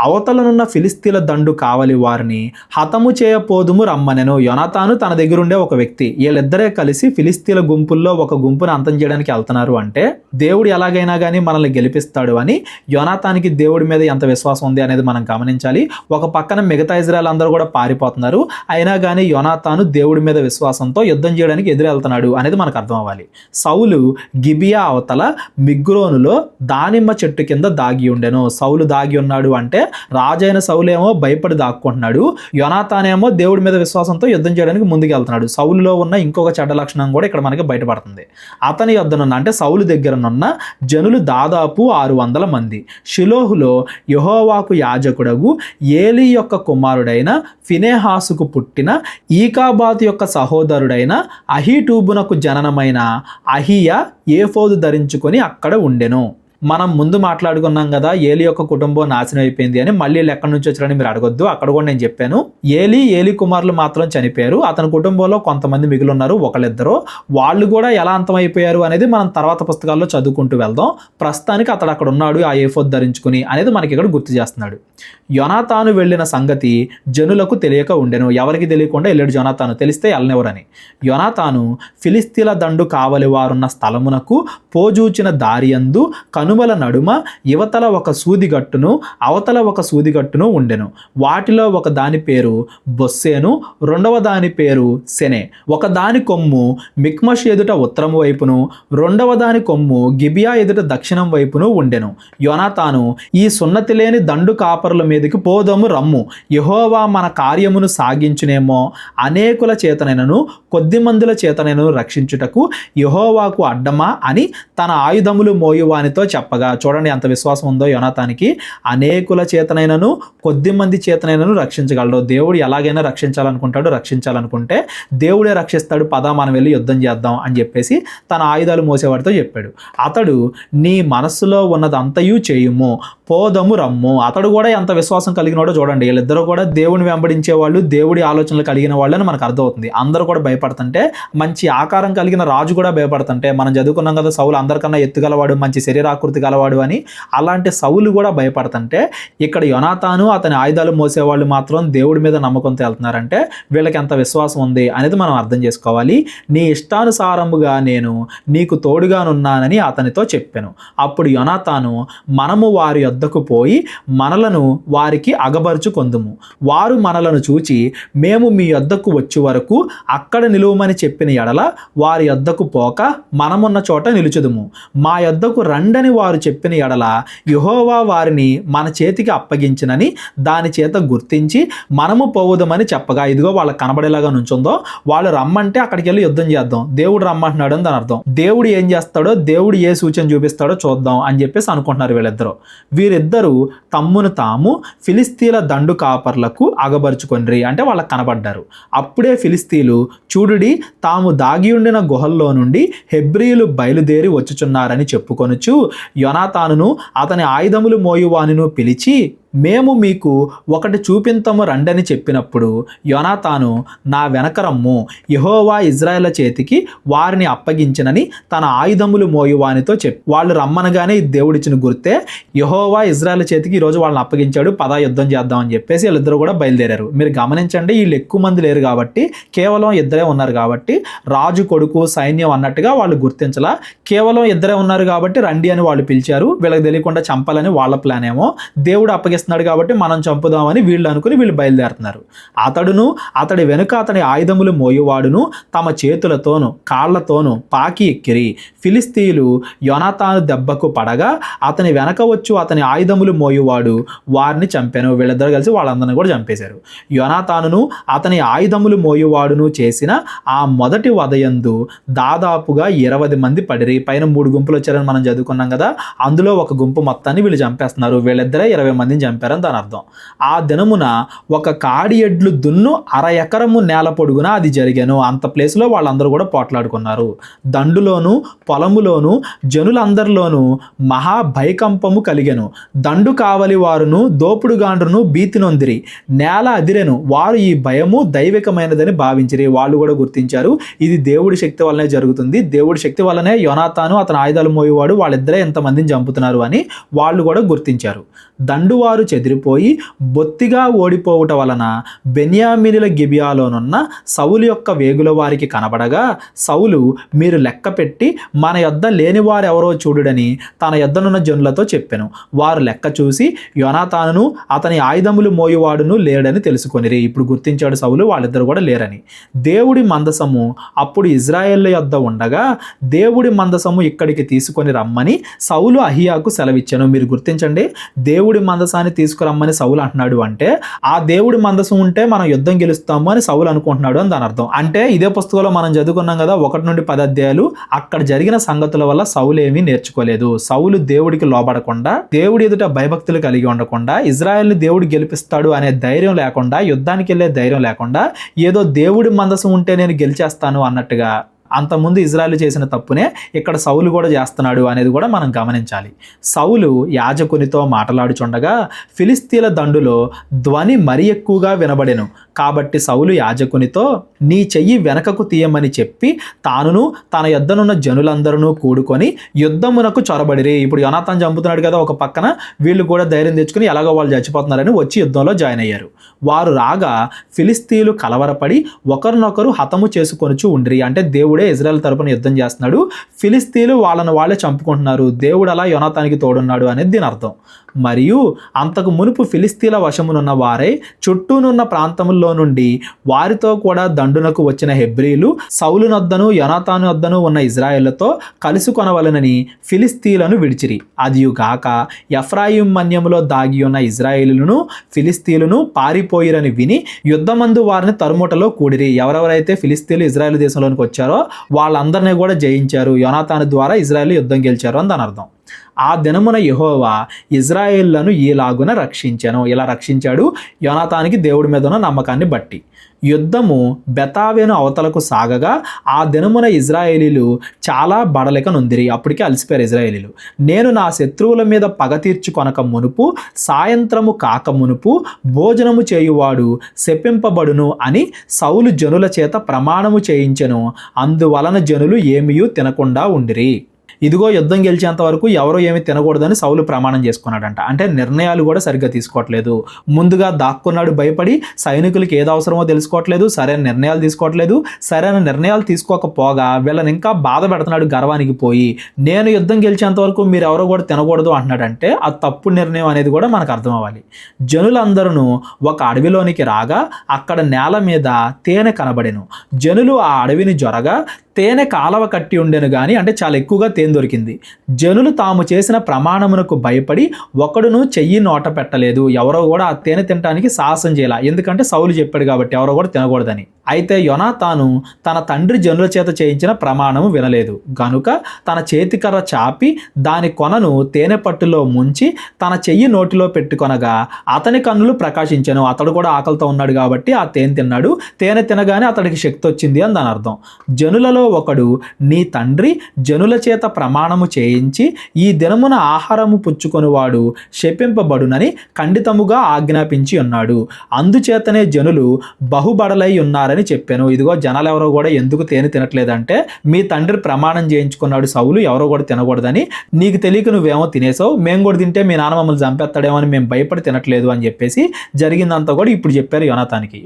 అవతలనున్న ఫిలిస్తీన్ల దండు కావలి వారిని హతము చేయపోదుము రమ్మనెను. యోనాతాను తన దగ్గరుండే ఒక వ్యక్తి, వీళ్ళిద్దరే కలిసి ఫిలిస్తీన్ల గుంపుల్లో ఒక గుంపును అంతం చేయడానికి వెళ్తున్నారు. అంటే దేవుడు ఎలాగైనా కానీ మనల్ని గెలిపిస్తాడు అని యోనాతానికి దేవుడి మీద ఎంత విశ్వాసం ఉంది అనేది మనం గమనించాలి. ఒక పక్కన మిగతా ఇజ్రాయెల్ అందరూ కూడా పారిపోతున్నారు, అయినా కానీ యోనాతాను దేవుడి మీద విశ్వాసంతో యుద్ధం చేయడానికి ఎదురెళ్తున్నాడు అనేది మనకు అర్థం అవ్వాలి. సౌలు గిబియా అవతల మిగ్రోనులో దానిమ్మ చెట్టు కింద దాగి ఉండెను. సౌలు దాగి ఉన్నాడు అంటే రాజైన సౌలేమో భయపడి దాక్కుంటున్నాడు, యోనాతానేమో దేవుడి మీద విశ్వాసంతో యుద్ధం చేయడానికి ముందుకు వెళ్తున్నాడు. సౌలులో ఉన్న ఇంకొక చెడ్డ లక్షణం కూడా ఇక్కడ మనకి బయటపడుతుంది. అతని యొద్దనున్న అంటే సౌలు దగ్గరనున్న జనులు దాదాపు 600 మంది. షిలోహులో యెహోవాకు యాజకుడగు ఏలీ యొక్క కుమారుడైన ఫినెహాసుకు పుట్టిన ఈకాబాతు యొక్క సహోదరుడైన అహీటూబునకు జననమైన అహియా ఏఫోదు ధరించుకొని అక్కడ ఉండెను. మనం ముందు మాట్లాడుకున్నాం కదా ఏలి యొక్క కుటుంబం నాశనం అయిపోయింది అని. మళ్ళీ ఎక్కడి నుంచి వచ్చారని మీరు అడగొద్దు, అక్కడ కూడా నేను చెప్పాను. ఏలి కుమారులు మాత్రం చనిపోయారు, అతని కుటుంబంలో కొంతమంది మిగిలిన్నారు, ఒకళ్ళిద్దరు. వాళ్ళు కూడా ఎలా అంతమైపోయారు అనేది మనం తర్వాత పుస్తకాల్లో చదువుకుంటూ వెళ్దాం. ప్రస్తుతానికి అతడు అక్కడ ఉన్నాడు ఆ ఏఫోద్ ధరించుకుని అనేది మనకి ఇక్కడ గుర్తు చేస్తున్నాడు. యోనాతాను వెళ్ళిన సంగతి జనులకు తెలియక ఉండెను. ఎవరికి తెలియకుండా వెళ్ళాడు యోనాతాను, తెలిస్తే వెళ్ళనివ్వరని. యోనాతాను ఫిలిస్తీన్ల దండు కావలి వారున్న స్థలమునకు పోజూచిన దారియందు కనుమల నడుమ యువతల ఒక సూదిగట్టును అవతల ఒక సూదిగట్టును ఉండెను. వాటిలో ఒక దాని పేరు బొస్సేను, రెండవ దాని పేరు సెనే. ఒక దాని కొమ్ము మిక్మష్ ఎదుట ఉత్తరం వైపును, రెండవ దాని కొమ్ము గిబియా ఎదుట దక్షిణం వైపును ఉండెను. యోనాతాను ఈ సున్నతి లేని దండు కాపరుల మీదకి పోదము రమ్ము, యెహోవా మన కార్యమును సాగించునేమో, అనేకుల చేతనైనను కొద్ది మందుల చేతనైనను రక్షించుటకు యెహోవాకు అడ్డమా అని తన ఆయుధములు మోయువానితో చెప్పగా. చూడండి ఎంత విశ్వాసం ఉందో యోనాతానికి. అనేకుల చేతనైనను కొద్ది మంది చేతనైనను రక్షించగలడు. దేవుడు ఎలాగైనా రక్షించాలనుకుంటే దేవుడే రక్షిస్తాడు, పద మనం వెళ్ళి యుద్ధం చేద్దాం అని చెప్పేసి తన ఆయుధాలు మోసేవాడితో చెప్పాడు. అతడు నీ మనస్సులో ఉన్నదంతయు చేయుము, పోదము రమ్ము. అతడు కూడా ఎంత విశ్వాసం కలిగినాడో చూడండి. వీళ్ళిద్దరూ కూడా దేవుని వెంబడించే వాళ్ళు, దేవుడి ఆలోచనలు కలిగిన వాళ్ళని మనకు అర్థమవుతుంది. అందరూ కూడా భయపడుతుంటే, మంచి ఆకారం కలిగిన రాజు కూడా భయపడుతుంటే, మనం చదువుకున్నాం కదా సౌలు అందరికన్నా ఎత్తుగలవాడు, మంచి శరీరాకృతి గలవాడు అని. అలాంటి సౌలు కూడా భయపడుతుంటే ఇక్కడ యోనాతాను అతని ఆయుధాలు మోసేవాళ్ళు మాత్రం దేవుడి మీద నమ్మకంతో వెళ్తున్నారంటే వీళ్ళకి ఎంత విశ్వాసం ఉంది అనేది మనం అర్థం చేసుకోవాలి. నీ ఇష్టానుసారముగా నేను నీకు తోడుగానున్నానని అతనితో చెప్పాను. అప్పుడు యోనాతాను మనము వారి యొద్దకు పోయి మనలను వారికి అగబరుచుకొందుము, వారు మనలను చూచి మేము మీ యొద్దకు వచ్చే వరకు అక్కడ నిలువమని చెప్పిన ఎడల వారి యొద్దకు పోక మనమున్న చోట నిలుచుదుము. మా యొద్దకు రండని వారు చెప్పిన ఎడల యెహోవా వారిని మన చేతికి అప్పగించినని దాని చేత గుర్తించి మనము పోవుదమని చెప్పగా. ఇదిగో వాళ్ళకి కనబడేలాగా నుంచుందో, వాళ్ళు రమ్మంటే అక్కడికి వెళ్ళి యుద్ధం చేద్దాం, దేవుడు రమ్మంటున్నాడు అని దాని అర్థం. దేవుడు ఏం చేస్తాడో, దేవుడు ఏ సూచన చూపిస్తాడో చూద్దాం అని చెప్పేసి అనుకుంటున్నారు వీళ్ళిద్దరూ. వీరిద్దరూ తమ్మును తాము తాము ఫిలిస్తీన్ల దండు కాపర్లకు అగబరుచుకొనిరి, అంటే వాళ్ళకు కనబడ్డారు. అప్పుడే ఫిలిస్తీన్లు చూడుడి తాము దాగి ఉండిన గుహల్లో నుండి హెబ్రీయులు బయలుదేరి వచ్చుచున్నారని చెప్పుకొనుచు యోనాతానును అతని ఆయుధములు మోయువానిను పిలిచి మేము మీకు ఒకటి చూపింతము రండని చెప్పినప్పుడు యోనాతాను నా వెనక రమ్ము, యెహోవా ఇజ్రాయేళ్ల చేతికి వారిని అప్పగించినని తన ఆయుధములు మోయువానితో వాళ్ళు రమ్మనగానే దేవుడిచ్చిన గుర్తే యెహోవా ఇజ్రాయేల్ చేతికి ఈరోజు వాళ్ళని అప్పగించాడు, పదా యుద్ధం చేద్దామని చెప్పేసి వీళ్ళిద్దరూ కూడా బయలుదేరారు. మీరు గమనించండి, వీళ్ళు ఎక్కువ మంది లేరు కాబట్టి, కేవలం ఇద్దరే ఉన్నారు కాబట్టి రాజు కొడుకు సైన్యం అన్నట్టుగా వాళ్ళు గుర్తించలా. కేవలం ఇద్దరే ఉన్నారు కాబట్టి రండి అని వాళ్ళు పిలిచారు. వీళ్ళకి తెలియకుండా చంపాలని వాళ్ళ ప్లాన్ ఏమో. దేవుడు అప్పగిస్తున్నాడు కాబట్టి మనం చంపుదామని వీళ్ళు అనుకుని వీళ్ళు బయలుదేరుతున్నారు. అతడును అతడి వెనుక అతని ఆయుధములు మోయువాడును తమ చేతులతోనూ కాళ్లతోనూ పాకి ఎక్కిరి. ఫిలిస్తీయులు యోనాతాను దెబ్బకు పడగా అతని వెనక వచ్చు అతని ఆయుధములు మోయువాడు వారిని చంపాను. వీళ్ళిద్దరు కలిసి వాళ్ళందరినీ కూడా చంపేశారు. యోనాతానును అతని ఆయుధములు మోయువాడును చేసిన ఆ మొదటి వదయందు దాదాపుగా 20 మంది పడిరి. పైన 3 గుంపులు వచ్చారని మనం చదువుకున్నాం కదా, అందులో ఒక గుంపు మొత్తాన్ని వీళ్ళు చంపేస్తున్నారు. వీళ్ళిద్దరే 20 మందిని చంపారని దాని అర్థం. ఆ దినమున ఒక కాడి ఎడ్లు దున్ను 1/2 ఎకరము నేల పొడుగున అది జరిగాను. అంత ప్లేస్లో వాళ్ళందరూ కూడా పోట్లాడుకున్నారు. దండులోను పొలములోను జనులందరిలోనూ మహా భయకంపము కలిగెను. దండు కావలి వారును దోపుడుగాండ్రును భీతి నొందిరి. నేల అదిరెను. వారు ఈ భయము దైవికమైనదని భావించిరి. వాళ్ళు కూడా గుర్తించారు ఇది దేవుడి శక్తి వల్లనే జరుగుతుంది, దేవుడి శక్తి వల్లనే యోనాతాను అతని ఆయుధాలు మోయేవాడు వాళ్ళిద్దరే ఎంతమందిని చంపుతున్నారు అని వాళ్ళు కూడా గుర్తించారు. దండువారు చెదిరిపోయి బొత్తిగా ఓడిపోవుట వలన బెన్యామీనుల గిబియాలోనున్న సౌలు యొక్క వేగుల వారికి కనబడగా సౌలు మీరు లెక్క పెట్టి మన యొద్ద లేని వారెవరో చూడుడని తన యొద్దనున్న జనులతో చెప్పెను. వారు లెక్క చూసి యోనాతానును అతని ఆయుధములు మోయువాడును లేడని తెలుసుకొనిరి. ఇప్పుడు గుర్తించాడు సౌలు వాళ్ళిద్దరు కూడా లేరని. దేవుడి మందసము అప్పుడు ఇజ్రాయేళ్ల యొద్ద ఉండగా దేవుడి మందసము ఇక్కడికి తీసుకొని రమ్మని సౌలు అహియాకు సెలవిచ్చాను. మీరు గుర్తించండి, దేవుడి మందసాన్ని తీసుకురమ్మని సౌలు అంటున్నాడు అంటే ఆ దేవుడి మందసం ఉంటే మనం యుద్ధం గెలుస్తాము అని సౌలు అనుకుంటున్నాడు అని దాని అర్థం. అంటే ఇదే పుస్తకంలో మనం చదువుకున్నాం కదా 1 నుండి 10 అధ్యాయాలు, అక్కడ జరిగిన సంగతుల వల్ల సౌలు ఏమీ నేర్చుకోలేదు. సౌలు దేవుడికి లోబడకుండా, దేవుడి ఎదుట భయభక్తులు కలిగి ఉండకుండా, ఇజ్రాయెల్ని దేవుడు గెలిపిస్తాడు అనే ధైర్యం లేకుండా, యుద్ధానికి వెళ్ళే ధైర్యం లేకుండా, ఏదో దేవుడి మందసం ఉంటే నేను గెలిచేస్తాను అన్నట్టుగా అంతకుముందు ఇజ్రాయెల్ చేసిన తప్పునే ఇక్కడ సౌలు కూడా చేస్తున్నాడు అనేది కూడా మనం గమనించాలి. సౌలు యాజకునితో మాట్లాడుచుండగా ఫిలిస్తీన్ల దండులో ధ్వని మరి ఎక్కువగా వినబడెను. కాబట్టి సౌలు యాజకునితో నీ చెయ్యి వెనకకు తీయమని చెప్పి తానును తన యొద్దనున్న జనులందరూ కూడుకొని యుద్ధమునకు చొరబడిరి. ఇప్పుడు యోనాతాను చంపుతున్నాడు కదా ఒక పక్కన, వీళ్ళు కూడా ధైర్యం తెచ్చుకుని ఎలాగో వాళ్ళు చచ్చిపోతున్నారని వచ్చి యుద్ధంలో జాయిన్ అయ్యారు. వారు రాగా ఫిలిస్తీన్లు కలవరపడి ఒకరినొకరు హతము చేసుకొనుచు ఉండిరి. అంటే దేవుడే ఇజ్రాయెల్ తరపున యుద్ధం చేస్తున్నాడు, ఫిలిస్తీన్లు వాళ్ళని వాళ్ళే చంపుకుంటున్నారు, దేవుడు అలా యోనాతానికి తోడున్నాడు అనేది దీని అర్థం. మరియు అంతకు మునుపు ఫిలిస్తీన్ల వశమునున్న వారై చుట్టూనున్న ప్రాంతముల్లో నుండి వారితో కూడా దండునకు వచ్చిన హెబ్రీలు సౌలు నొద్దను యోనాతాను వద్దను ఉన్న ఇజ్రాయేళ్లతో కలుసుకొనవలెనని ఫిలిస్తీన్లను విడిచిరి. అదియుగాక ఎఫ్రాయిం మన్యములో దాగి ఉన్న ఇజ్రాయేలును ఫిలిస్తీన్లను పారిపోయిరని విని యుద్ధమందు వారిని తరుముటలో కూడిరి. ఎవరెవరైతే ఫిలిస్తీన్లు ఇజ్రాయేల్ దేశంలోనికి వచ్చారో వాళ్ళందరినీ కూడా జయించారు. యోనాతాను ద్వారా ఇజ్రాయేల్ యుద్ధం గెలిచారు అని దాని అర్థం. ఆ దినమున యెహోవా ఇజ్రాయేళ్లను ఈలాగున రక్షించాను. ఇలా రక్షించాడు యోనాతానికి దేవుడి మీద ఉన్న నమ్మకాన్ని బట్టి. యుద్ధము బెతావెను అవతలకు సాగగా ఆ దినమున ఇజ్రాయేలీలు చాలా బడలిక నొందిరి. అప్పటికే అలసిపోయారు ఇజ్రాయేలీలు. నేను నా శత్రువుల మీద పగ తీర్చుకొనక మునుపు సాయంత్రము కాక మునుపు భోజనము చేయువాడు శపింపబడును అని సౌలు జనుల చేత ప్రమాణము చేయించెను. అందువలన జనులు ఏమీయూ తినకుండా ఉండిరి. ఇదిగో యుద్ధం గెలిచేంత వరకు ఎవరో ఏమి తినకూడదని సౌలు ప్రమాణం చేసుకున్నాడంట. అంటే నిర్ణయాలు కూడా సరిగ్గా తీసుకోవట్లేదు. ముందుగా దాక్కున్నాడు భయపడి, సైనికులకి ఏది అవసరమో తెలుసుకోవట్లేదు, సరైన నిర్ణయాలు తీసుకోవట్లేదు. సరైన నిర్ణయాలు తీసుకోకపోగా వీళ్ళని ఇంకా బాధ పెడుతున్నాడు గర్వానికి పోయి. నేను యుద్ధం గెలిచేంత వరకు మీరు ఎవరో కూడా తినకూడదు అంటున్నాడంటే అది తప్పు నిర్ణయం అనేది కూడా మనకు అర్థం అవ్వాలి. జనులందరూ ఒక అడవిలోనికి రాగా అక్కడ నేల మీద తేనె కనబడెను. జనులు ఆ అడవిని జొరగా తేనె కాలవ కట్టి ఉండెను కానీ, అంటే చాలా ఎక్కువగా తేనె తేనె దొరికింది. జనులు తాము చేసిన ప్రమాణమునకు భయపడి ఒకడును చెయ్యి నోట పెట్టలేదు. ఎవరో కూడా ఆ తేనె తినడానికి సాహసం చేయాల, ఎందుకంటే సౌలు చెప్పాడు కాబట్టి ఎవరో కూడా తినకూడదని. అయితే యోనాతాను తన తండ్రి జనుల చేత చేయించిన ప్రమాణము వినలేదు గనుక తన చేతికర్ర చాపి దాని కొనను తేనె పట్టులో ముంచి తన చెయ్యి నోటిలో పెట్టుకొనగా అతని కన్నులు ప్రకాశించెను. అతడు కూడా ఆకలితో ఉన్నాడు కాబట్టి ఆ తేనె తిన్నాడు. తేనె తినగానే అతడికి శక్తి వచ్చింది అని దాని అర్థం. జనులలో ఒకడు, నీ తండ్రి జనుల చేత ప్రమాణము చేయించి ఈ దినమున ఆహారము పుచ్చుకొనివాడు శపింపబడునని ఖండితముగా ఆజ్ఞాపించి ఉన్నాడు. అందుచేతనే జనులు బహుబడలై ఉన్నారని చెప్పాను. ఇదిగో జనాలు ఎవరో కూడా ఎందుకు తేనె తినట్లేదంటే, మీ తండ్రి ప్రమాణం చేయించుకున్నాడు సౌలు ఎవరో కూడా తినకూడదని, నీకు తెలియక నువ్వేమో తినేసావు, మేము కూడా తింటే మీ నాన్న మమ్మల్ని చంపేస్తాడేమో అని మేము భయపడి తినట్లేదు అని చెప్పేసి జరిగిందంతా కూడా ఇప్పుడు చెప్పారు యోనాతానికి.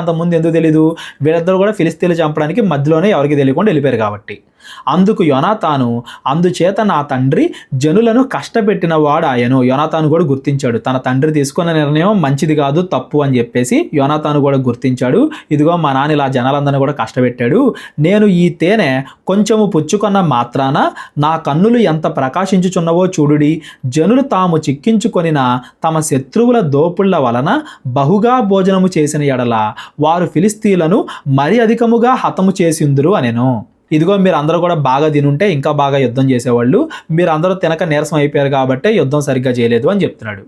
అంత ముందు ఎందుకు తెలీదు? వీళ్ళిద్దరు కూడా ఫిలిస్తీన్లు చంపడానికి మధ్యలోనే ఎవరికి తెలియకుండా వెళ్ళిపోయారు కాబట్టి. అందుకు యోనాతాను, అందుచేత నా తండ్రి జనులను కష్టపెట్టిన వాడు ఆయను. యోనాతాను కూడా గుర్తించాడు తన తండ్రి తీసుకున్న నిర్ణయం మంచిది కాదు, తప్పు అని చెప్పేసి యోనాతాను కూడా గుర్తించాడు. ఇదిగో మా నాన్న ఇలా జనాలందరినీ కూడా కష్టపెట్టాడు. నేను ఈ తేనె కొంచెము పుచ్చుకున్న మాత్రాన నా కన్నులు ఎంత ప్రకాశించుచున్నవో చూడుడి. జనులు తాము చిక్కించుకొనిన తమ శత్రువుల దోపుళ్ల వలన బహుగా భోజనము చేసిన ఎడల వారు ఫిలిస్తీన్లను మరి అధికముగా హతము చేసిందురు అనెను. ఇదిగో మీరు అందరూ కూడా బాగా తినుంటే ఇంకా బాగా యుద్ధం చేసేవాళ్ళు, మీరు అందరూ తినక నీరసం అయిపోయారు కాబట్టి యుద్ధం సరిగ్గా చేయలేదు అని చెప్తున్నాడు.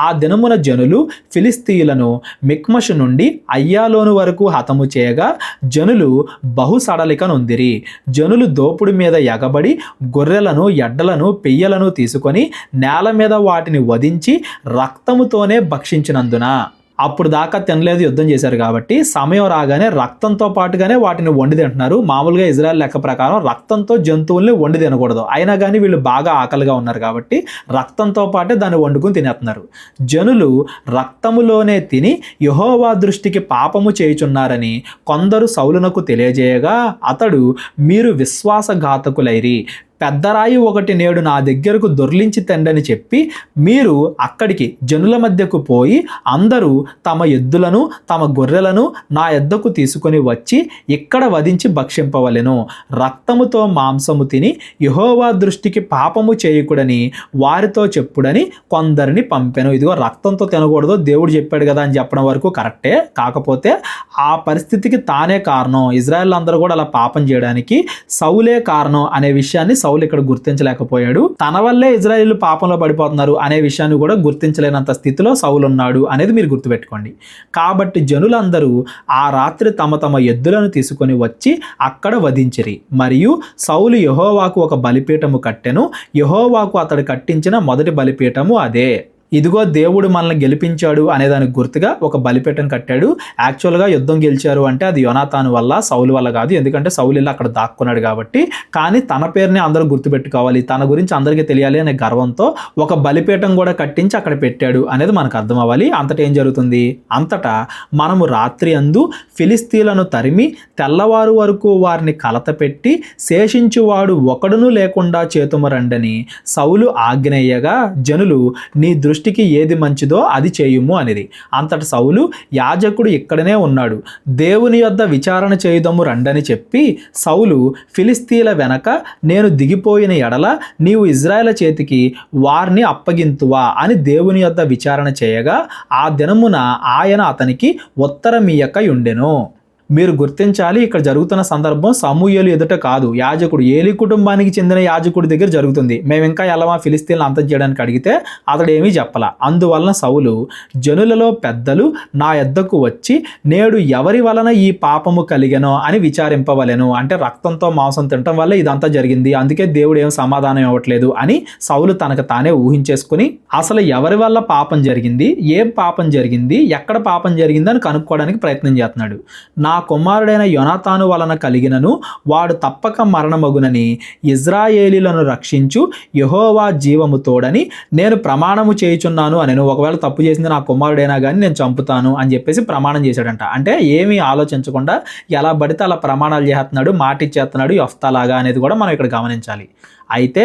ఆ దినమున జనులు ఫిలిస్తీయులను మిక్మషు నుండి అయ్యాలోను వరకు హతము చేయగా జనులు బహు సడలిక నొందిరి. జనులు దోపుడి మీద ఎగబడి గొర్రెలను ఎడ్డలను పెయ్యలను తీసుకొని నేల మీద వాటిని వధించి రక్తముతోనే భక్షించినందున, అప్పుడు దాకా తినలేదు యుద్ధం చేశారు కాబట్టి సమయం రాగానే రక్తంతో పాటుగానే వాటిని వండి తింటున్నారు. మామూలుగా ఇజ్రాయెల్ లెక్క ప్రకారం రక్తంతో జంతువుల్ని వండి తినకూడదు, అయినా కానీ వీళ్ళు బాగా ఆకలిగా ఉన్నారు కాబట్టి రక్తంతో పాటే దాన్ని వండుకుని తినేస్తున్నారు. జనులు రక్తములోనే తిని యెహోవా దృష్టికి పాపము చేయుచున్నారని కొందరు సౌలునకు తెలియజేయగా అతడు, మీరు విశ్వాసఘాతకులైరి, పెద్ద రాయి ఒకటి నేడు నా దగ్గరకు దొర్లించి తెండని చెప్పి మీరు అక్కడికి జనుల మధ్యకు పోయి అందరూ తమ ఎద్దులను తమ గొర్రెలను నా యొద్దకు తీసుకొని వచ్చి ఇక్కడ వధించి భక్షింపవలెను. రక్తముతో మాంసము తిని యెహోవా దృష్టికి పాపము చేయకూడని వారితో చెప్పుడని కొందరిని పంపెను. ఇదిగో రక్తంతో తినకూడదు దేవుడు చెప్పాడు కదా అని చెప్పడం వరకు కరెక్టే, కాకపోతే ఆ పరిస్థితికి తానే కారణం. ఇజ్రాయెల్ అందరూ కూడా అలా పాపం చేయడానికి సౌలే కారణం అనే విషయాన్ని సౌలు ఇక్కడ గుర్తించలేకపోయాడు. తన వల్లే ఇజ్రాయేలు పాపంలో పడిపోతున్నారు అనే విషయాన్ని కూడా గుర్తించలేనంత స్థితిలో సౌలు ఉన్నాడు అనేది మీరు గుర్తుపెట్టుకోండి. కాబట్టి జనులందరూ ఆ రాత్రి తమ తమ ఎద్దులను తీసుకొని వచ్చి అక్కడ వధించిరి. మరియు సౌలు యెహోవాకు ఒక బలిపీఠము కట్టెను. యెహోవాకు అతడు కట్టించిన మొదటి బలిపీఠము అదే. ఇదిగో దేవుడు మనల్ని గెలిపించాడు అనేదానికి గుర్తుగా ఒక బలిపీఠం కట్టాడు. యాక్చువల్గా యుద్ధం గెలిచారు అంటే అది యోనాతాను వల్ల, సౌలు వల్ల కాదు, ఎందుకంటే సౌలు ఇలా అక్కడ దాక్కున్నాడు కాబట్టి. కానీ తన పేరుని అందరూ గుర్తుపెట్టుకోవాలి, తన గురించి అందరికీ తెలియాలి అనే గర్వంతో ఒక బలిపీఠం కూడా కట్టించి అక్కడ పెట్టాడు అనేది మనకు అర్థం అవ్వాలి. అంతటా ఏం జరుగుతుంది? అంతటా మనము రాత్రి అందు ఫిలిస్తీన్లను తరిమి తెల్లవారు వరకు వారిని కలత పెట్టి శేషించువాడు ఒకడును లేకుండా చేతుమరండని సౌలు ఆజ్ఞేయగా జనులు, నీ దృష్టికి ఏది మంచిదో అది చేయుము అనేది. అంతట సౌలు, యాజకుడు ఇక్కడనే ఉన్నాడు, దేవుని యొద్ద విచారణ చేయుదము రండని చెప్పి సౌలు, ఫిలిస్తీన్ల వెనక నేను దిగిపోయిన ఎడల నీవు ఇజ్రాయేల్ చేతికి వారిని అప్పగింతువా అని దేవుని యొద్ద విచారణ చేయగా ఆ దినమున ఆయన అతనికి ఉత్తరమియ్యక ఉండెను. మీరు గుర్తించాలి, ఇక్కడ జరుగుతున్న సందర్భం సమూయేలు ఎదుట కాదు, యాజకుడు ఏలీ కుటుంబానికి చెందిన యాజకుడి దగ్గర జరుగుతుంది. మేము ఇంకా ఎలా ఫిలిస్తీన్లు అంతం చేయడానికి అడిగితే అతడు ఏమీ చెప్పల. అందువలన సౌలు, జనులలో పెద్దలు నా యొద్దకు వచ్చి నేడు ఎవరి వలన ఈ పాపము కలిగెనో అని విచారింపవలెను. అంటే రక్తంతో మాంసం తినటం వల్ల ఇదంతా జరిగింది, అందుకే దేవుడు ఏం సమాధానం ఇవ్వట్లేదు అని సౌలు తనకు తానే ఊహించేసుకుని అసలు ఎవరి వల్ల పాపం జరిగింది, ఏం పాపం జరిగింది, ఎక్కడ పాపం జరిగింది అని కనుక్కోవడానికి ప్రయత్నం చేస్తున్నాడు. నా కుమారుడైన యోనాతాను వలన కలిగినను వాడు తప్పక మరణమగునని ఇజ్రాయేలీలను రక్షించు యెహోవా జీవము తోడని నేను ప్రమాణము చేయుచున్నాను అనెను. ఒకవేళ తప్పు చేసింది నా కుమారుడైనా కానీ నేను చంపుతాను అని చెప్పేసి ప్రమాణం చేశాడంట. అంటే ఏమీ ఆలోచించకుండా ఎలా పడితే అలా ప్రమాణాలు చేస్తున్నాడు, మాట ఇచ్చేస్తున్నాడు యెఫ్తా లాగా అనేది కూడా మనం ఇక్కడ గమనించాలి. అయితే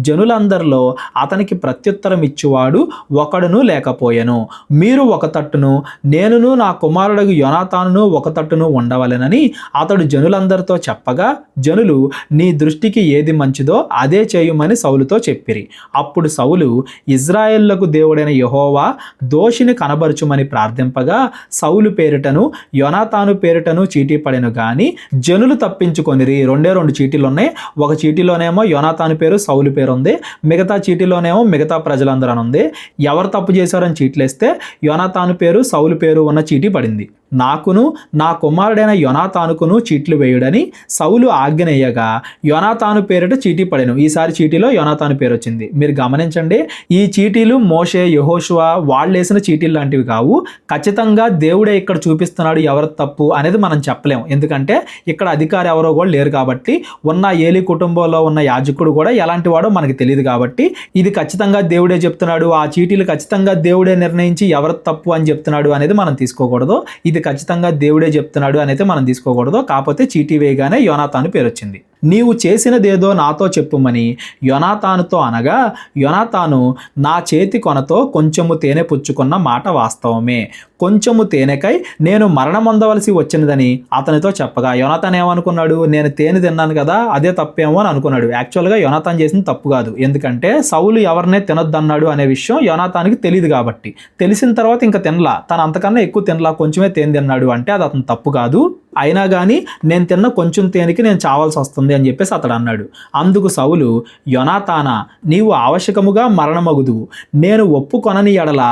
జనులందరిలో అతనికి ప్రత్యుత్తరం ఇచ్చువాడు ఒకడును లేకపోయెను. మీరు ఒక తట్టును, నేనును నా కుమారుడు యోనాతానును ఒక తట్టును ఉండవలెనని అతడు జనులందరితో చెప్పగా, జనులు నీ దృష్టికి ఏది మంచిదో అదే చేయుమని సౌలుతో చెప్పిరి. అప్పుడు సౌలు ఇజ్రాయేలులకు దేవుడైన యెహోవా దోషిని కనబరుచుమని ప్రార్థింపగా, సౌలు పేరిటను యోనాతాను పేరిటను చీటీ పడెను గాని జనులు తప్పించుకొనిరి. రెండే 2 చీటీలు ఉన్నాయి. ఒక చీటీలోనేమో యోనాతాను పేరు, సౌలు పేరు ఉంది. మిగతా చీటీలోనేమో మిగతా ప్రజలందరూ అని ఉంది. ఎవరు తప్పు చేశారని చీట్లేస్తే యోనాతాను పేరు, సౌలు పేరు ఉన్న చీటీ పడింది. నాకును నా కుమారుడైన యోనాతానుకును చీట్లు వేయుడని సౌలు ఆజ్ఞనేయగా యోనాతాను పేరిట చీటీ పడెను. ఈసారి చీటీలో యోనాతాను పేరు వచ్చింది. మీరు గమనించండి, ఈ చీటీలు మోషే, యెహోషువ వాళ్ళు వేసిన చీటీలు లాంటివి కావు. ఖచ్చితంగా దేవుడే ఇక్కడ చూపిస్తున్నాడు ఎవరి తప్పు అనేది మనం చెప్పలేం. ఎందుకంటే ఇక్కడ అధికారి ఎవరో కూడా లేరు కాబట్టి, ఉన్న ఏలి కుటుంబంలో ఉన్న యాజకుడు కూడా ఎలాంటి వాడో మనకి తెలియదు కాబట్టి ఇది ఖచ్చితంగా దేవుడే చెప్తున్నాడు, ఆ చీటీలు ఖచ్చితంగా దేవుడే నిర్ణయించి ఎవరి తప్పు అని చెప్తున్నాడు అనేది మనం తీసుకోకూడదు. ఇది ఖచ్చితంగా దేవుడే చెప్తున్నాడు అనేది మనం తీసుకోకూడదు. కాకపోతే చీటీ వేయగానే యోనాతాను పేరు వచ్చింది. నీవు చేసినదేదో నాతో చెప్పుమని యోనాతానుతో అనగా, యోనాతాను నా చేతి కొనతో కొంచెము తేనె పుచ్చుకున్న మాట వాస్తవమే, కొంచెము తేనెకై నేను మరణమొందవలసి వచ్చినదని అతనితో చెప్పగా, యోనాతాన్ ఏమనుకున్నాడు, నేను తేనె తిన్నాను కదా అదే తప్పేమో అని అనుకున్నాడు. యాక్చువల్గా యోనాతాన్ చేసింది తప్పు కాదు. ఎందుకంటే సౌలు ఎవరినే తినొద్దన్నాడు అనే విషయం యోనాతానికి తెలియదు కాబట్టి, తెలిసిన తర్వాత ఇంకా తినలా, తను అంతకన్నా ఎక్కువ తినలా, కొంచెమే తేనె తిన్నాడు అంటే అది అతను తప్పు కాదు. అయినా కానీ నేను తిన్న కొంచెం తేనెకి నేను చావాల్సి వస్తుంది అని చెప్పేసి అతడు అన్నాడు. అందుకు సౌలు, యోనాతానా నీవు ఆవశ్యకముగా మరణమగుదువు, నేను ఒప్పుకొనని ఎడల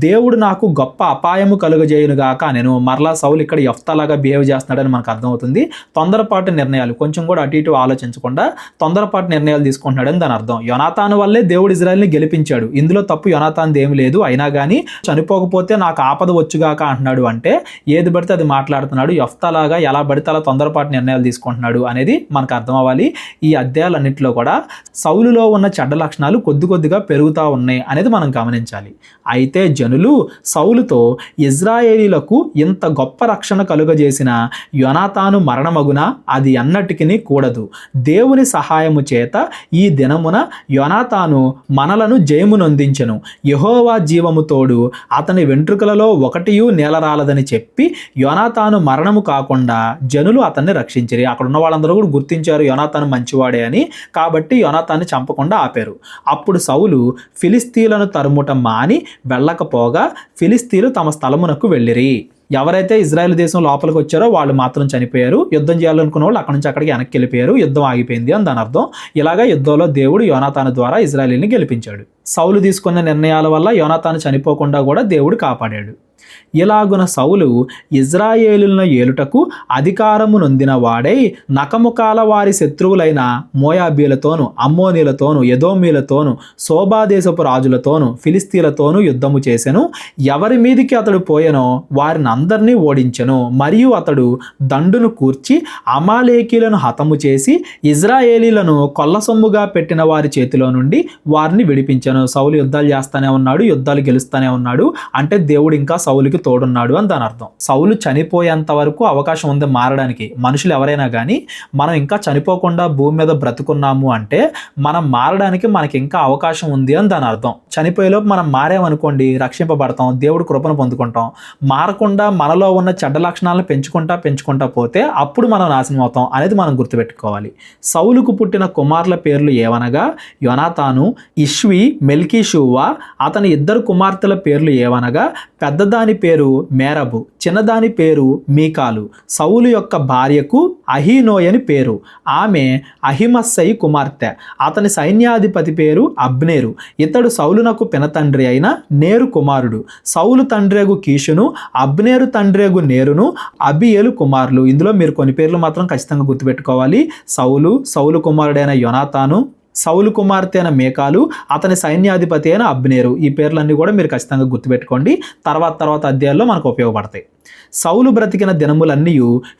దేవుడు నాకు గొప్ప అపాయము కలుగజేయునుగాక. నేను మరలా సౌలు ఇక్కడ యెఫ్తాలాగా బిహేవ్ చేస్తున్నాడని మనకు అర్థమవుతుంది. తొందరపాటు నిర్ణయాలు, కొంచెం కూడా అటు ఇటు ఆలోచించకుండా తొందరపాటు నిర్ణయాలు తీసుకుంటున్నాడని దాని అర్థం. యోనాతాను వల్లే దేవుడు ఇజ్రాయెల్ని గెలిపించాడు, ఇందులో తప్పు యోనాతాన్ది ఏమి లేదు. అయినా కానీ చనిపోకపోతే నాకు ఆపద వచ్చుగాక అంటున్నాడు. అంటే ఏది పడితే అది మాట్లాడుతున్నాడు, యెఫ్తాలాగా ఎలా పడితే అలా తొందరపాటు నిర్ణయాలు తీసుకుంటున్నాడు అనేది మనకు అర్థం అవ్వాలి. ఈ అధ్యాయాలన్నింటిలో కూడా సౌలులో ఉన్న చెడ్డ లక్షణాలు కొద్ది కొద్దిగా పెరుగుతూ ఉన్నాయి అనేది మనం గమనించాలి. అయితే జనులు సౌలుతో, ఇజ్రాయేలీలకు ఇంత గొప్ప రక్షణ కలుగజేసిన యోనాతాను మరణమగున అది అన్నటికి కూడదు. దేవుని సహాయము చేత ఈ దినమున యోనాతాను మనలను జయమునొందించెను. యెహోవా జీవము తోడు అతని వెంట్రుకలలో ఒకటియు నేలరాలదని చెప్పి యోనాతాను మరణము కాకుండా జనులు అతన్ని రక్షించిరి. అక్కడ ఉన్న వాళ్ళందరూ కూడా గుర్తించారు యోనాతాను మంచివాడే అని, కాబట్టి యోనాతాన్ని చంపకుండా ఆపారు. అప్పుడు సౌలు ఫిలిస్తీయులను తరుముట మాని వెళ్ళకపోగా ఫిలిస్తీయులు తమ స్థలమునకు వెళ్ళిరి. ఎవరైతే ఇజ్రాయెల్ దేశం లోపలికి వచ్చారో వాళ్ళు మాత్రం చనిపోయారు. యుద్ధం చేయాలనుకున్న వాళ్ళు అక్కడి నుంచి అక్కడికి వెనక్కి వెళ్ళిపోయారు. యుద్ధం ఆగిపోయింది అని దాని అర్థం. ఇలాగా యుద్ధంలో దేవుడు యోనాతాను ద్వారా ఇజ్రాయేలీని గెలిపించాడు. సౌలు తీసుకున్న నిర్ణయాల వల్ల యోనాతాను చనిపోకుండా కూడా దేవుడు కాపాడాడు. ఇలాగున సౌలు ఇజ్రాయేలులను ఏలుటకు అధికారము నొందిన వాడై నకముకాల వారి శత్రువులైన మోయాబీలతోను, అమ్మోనీలతోను, ఎదోమీలతోను, శోభాదేశపు రాజులతోను, ఫిలిస్తీలతోను యుద్ధము చేసెను. ఎవరి మీదికి అతడు పోయెనో వారిని అందరినీ ఓడించెను. మరియు అతడు దండును కూర్చి అమాలేకీలను హతము చేసి ఇజ్రాయేలీలను కొల్లసొమ్ముగా పెట్టిన వారి చేతిలో నుండి వారిని విడిపించెను. సౌలు యుద్ధాలు చేస్తానే ఉన్నాడు, యుద్ధాలు గెలుస్తానే ఉన్నాడు. అంటే దేవుడు ఇంకా సౌలుకి తోడున్నాడు అని దాని అర్థం. సౌలు చనిపోయేంత వరకు అవకాశం ఉంది మారడానికి. మనుషులు ఎవరైనా కానీ మనం ఇంకా చనిపోకుండా భూమి మీద బ్రతుకున్నాము అంటే మనం మారడానికి మనకి ఇంకా అవకాశం ఉంది అని దాని అర్థం. చనిపోయేలోపు మనం మారామనుకోండి రక్షింపబడతాం, దేవుడు కృపను పొందుకుంటాం. మారకుండా మనలో ఉన్న చెడ్డ లక్షణాలను పెంచుకుంటా పోతే అప్పుడు మనం నాశనం అవుతాం అనేది మనం గుర్తుపెట్టుకోవాలి. సౌలుకు పుట్టిన కుమారుల పేర్లు ఏవనగా యోనాతాను, ఇష్వి, మెల్కీషూవా. అతని 2 కుమార్తెల పేర్లు ఏవనగా పెద్దదాని పేరు మేరబు, చిన్నదాని పేరు మీకాలు. సౌలు యొక్క భార్యకు అహీనోయని పేరు, ఆమె అహిమస్సయి కుమార్తె. అతని సైన్యాధిపతి పేరు అబ్నేరు. ఇతడు సౌలునకు పినతండ్రి అయిన నేరు కుమారుడు. సౌలు తండ్రేగు కీషును, అబ్నేరు తండ్రేగు నేరును అబియేలు కుమారులు. ఇందులో మీరు కొన్ని పేర్లు మాత్రం ఖచ్చితంగా గుర్తుపెట్టుకోవాలి. సౌలు కుమారుడైన యోనాతాను, సౌలు కుమార్తె అయిన మేకాలు, అతని సైన్యాధిపతి అయిన అబ్నేరు. ఈ పేర్లన్నీ కూడా మీరు ఖచ్చితంగా గుర్తుపెట్టుకోండి, తర్వాత అధ్యాయాల్లో మనకు ఉపయోగపడతాయి. సౌలు బ్రతికిన దినములన్నీ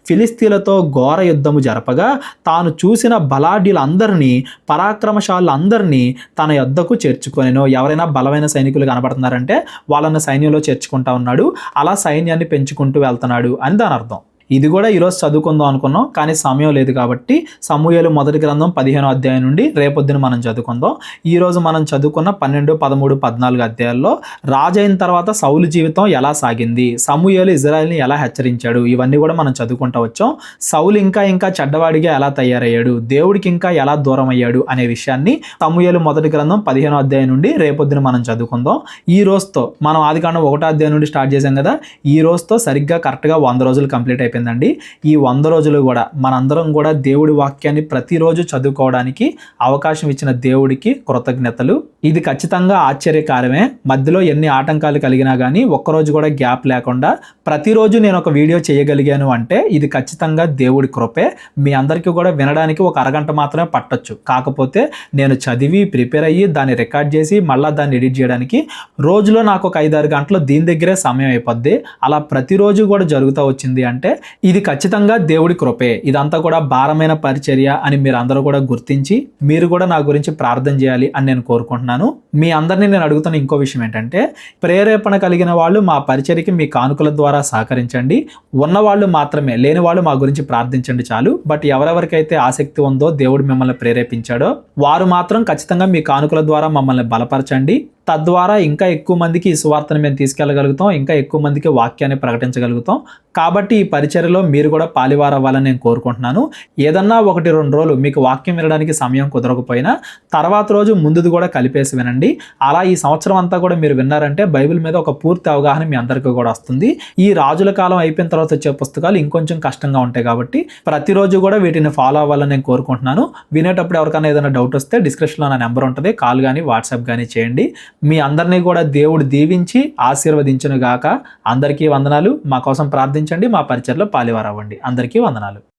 ఫిలిస్తీన్లతో ఘోర యుద్ధము జరపగా తాను చూసిన బలాఢ్యులందరినీ, పరాక్రమశాలందరినీ తన యొద్దకు చేర్చుకొనెను. ఎవరైనా బలమైన సైనికులు కనబడుతున్నారంటే వాళ్ళని సైన్యంలో చేర్చుకుంటా ఉన్నాడు. అలా సైన్యాన్ని పెంచుకుంటూ వెళ్తున్నాడు అని దాని అర్థం. ఇది కూడా ఈరోజు చదువుకుందాం అనుకున్నాం, కానీ సమయం లేదు కాబట్టి సమూయేలు మొదటి గ్రంథం 15వ అధ్యాయం నుండి రేపొద్దున మనం చదువుకుందాం. ఈరోజు మనం చదువుకున్న 12, 13, 14 అధ్యాయాల్లో రాజు అయిన తర్వాత సౌలు జీవితం ఎలా సాగింది, సమూయేలు ఇజ్రాయెల్ని ఎలా హెచ్చరించాడు, ఇవన్నీ కూడా మనం చదువుకుంటూ వచ్చాం. సౌలు ఇంకా చెడ్డవాడిగా ఎలా తయారయ్యాడు, దేవుడికి ఇంకా ఎలా దూరం అయ్యాడు అనే విషయాన్ని సమూయేలు మొదటి గ్రంథం 15వ అధ్యాయం నుండి రేపొద్దున మనం చదువుకుందాం. ఈ రోజుతో మనం ఆదికాండం 1వ అధ్యాయం నుండి స్టార్ట్ చేసాం కదా, ఈ రోజుతో సరిగ్గా కరెక్ట్గా 100 రోజులు కంప్లీట్ అయిపోయిందండి. ఈ 100 రోజులు కూడా మనందరం కూడా దేవుడి వాక్యాన్ని ప్రతిరోజు చదువుకోవడానికి అవకాశం ఇచ్చిన దేవుడికి కృతజ్ఞతలు. ఇది ఖచ్చితంగా ఆశ్చర్యకారమే. మధ్యలో ఎన్ని ఆటంకాలు కలిగినా కానీ ఒక్కరోజు కూడా గ్యాప్ లేకుండా ప్రతిరోజు నేను ఒక వీడియో చేయగలిగాను అంటే ఇది ఖచ్చితంగా దేవుడి కృపే. మీ అందరికీ కూడా వినడానికి ఒక అరగంట మాత్రమే పట్టొచ్చు, కాకపోతే నేను చదివి ప్రిపేర్ అయ్యి దాన్ని రికార్డ్ చేసి మళ్ళీ దాన్ని ఎడిట్ చేయడానికి రోజులో నాకు ఒక 5-6 గంటలు దీని దగ్గరే సమయం అయిపోద్ది. అలా ప్రతిరోజు కూడా జరుగుతూ వచ్చింది అంటే ఇది ఖచ్చితంగా దేవుడి కృపే. ఇదంతా కూడా భారమైన పరిచర్య అని మీరు అందరూ కూడా గుర్తించి మీరు కూడా నా గురించి ప్రార్థన చేయాలి అని నేను కోరుకుంటున్నాను. మీ అందరినీ నేను అడుగుతున్న ఇంకో విషయం ఏంటంటే, ప్రేరేపణ కలిగిన వాళ్ళు మా పరిచర్యకి మీ కానుకల ద్వారా సహకరించండి. ఉన్నవాళ్ళు మాత్రమే, లేని వాళ్ళు మా గురించి ప్రార్థించండి చాలు. బట్ ఎవరెవరికైతే ఆసక్తి ఉందో దేవుడు మిమ్మల్ని ప్రేరేపించాడో వారు మాత్రం ఖచ్చితంగా మీ కానుకల ద్వారా మమ్మల్ని బలపరచండి. తద్వారా ఇంకా ఎక్కువ మందికి ఈ సువార్తను మేము తీసుకెళ్ళగలుగుతాం, ఇంకా ఎక్కువ మందికి వాక్యాన్ని ప్రకటించగలుగుతాం. కాబట్టి ఈ పరిచర్యలో మీరు కూడా పాలివారవ్వాలని నేను కోరుకుంటున్నాను. ఏదన్నా 1-2 రోజులు మీకు వాక్యం వినడానికి సమయం కుదరకపోయినా తర్వాత రోజు ముందుది కూడా కలిపేసి వినండి. అలా ఈ సంవత్సరం అంతా కూడా మీరు విన్నారంటే బైబిల్ మీద ఒక పూర్తి అవగాహన మీ అందరికీ కూడా వస్తుంది. ఈ రాజుల కాలం అయిపోయిన తర్వాత వచ్చే పుస్తకాలు ఇంకొంచెం కష్టంగా ఉంటాయి కాబట్టి ప్రతిరోజు కూడా వీటిని ఫాలో అవ్వాలని నేను కోరుకుంటున్నాను. వినేటప్పుడు ఎవరికైనా ఏదైనా డౌట్ వస్తే డిస్క్రిప్షన్లో నా నెంబర్ ఉంటుంది, కాల్ కానీ వాట్సాప్ కానీ చేయండి. మీ అందరినీ కూడా దేవుడు దీవించి ఆశీర్వదించును గాక. అందరికీ వందనాలు. మా కోసం ప్రార్థించండి, మా పరిచర్లో పాలివారవ్వండి. అందరికీ వందనాలు.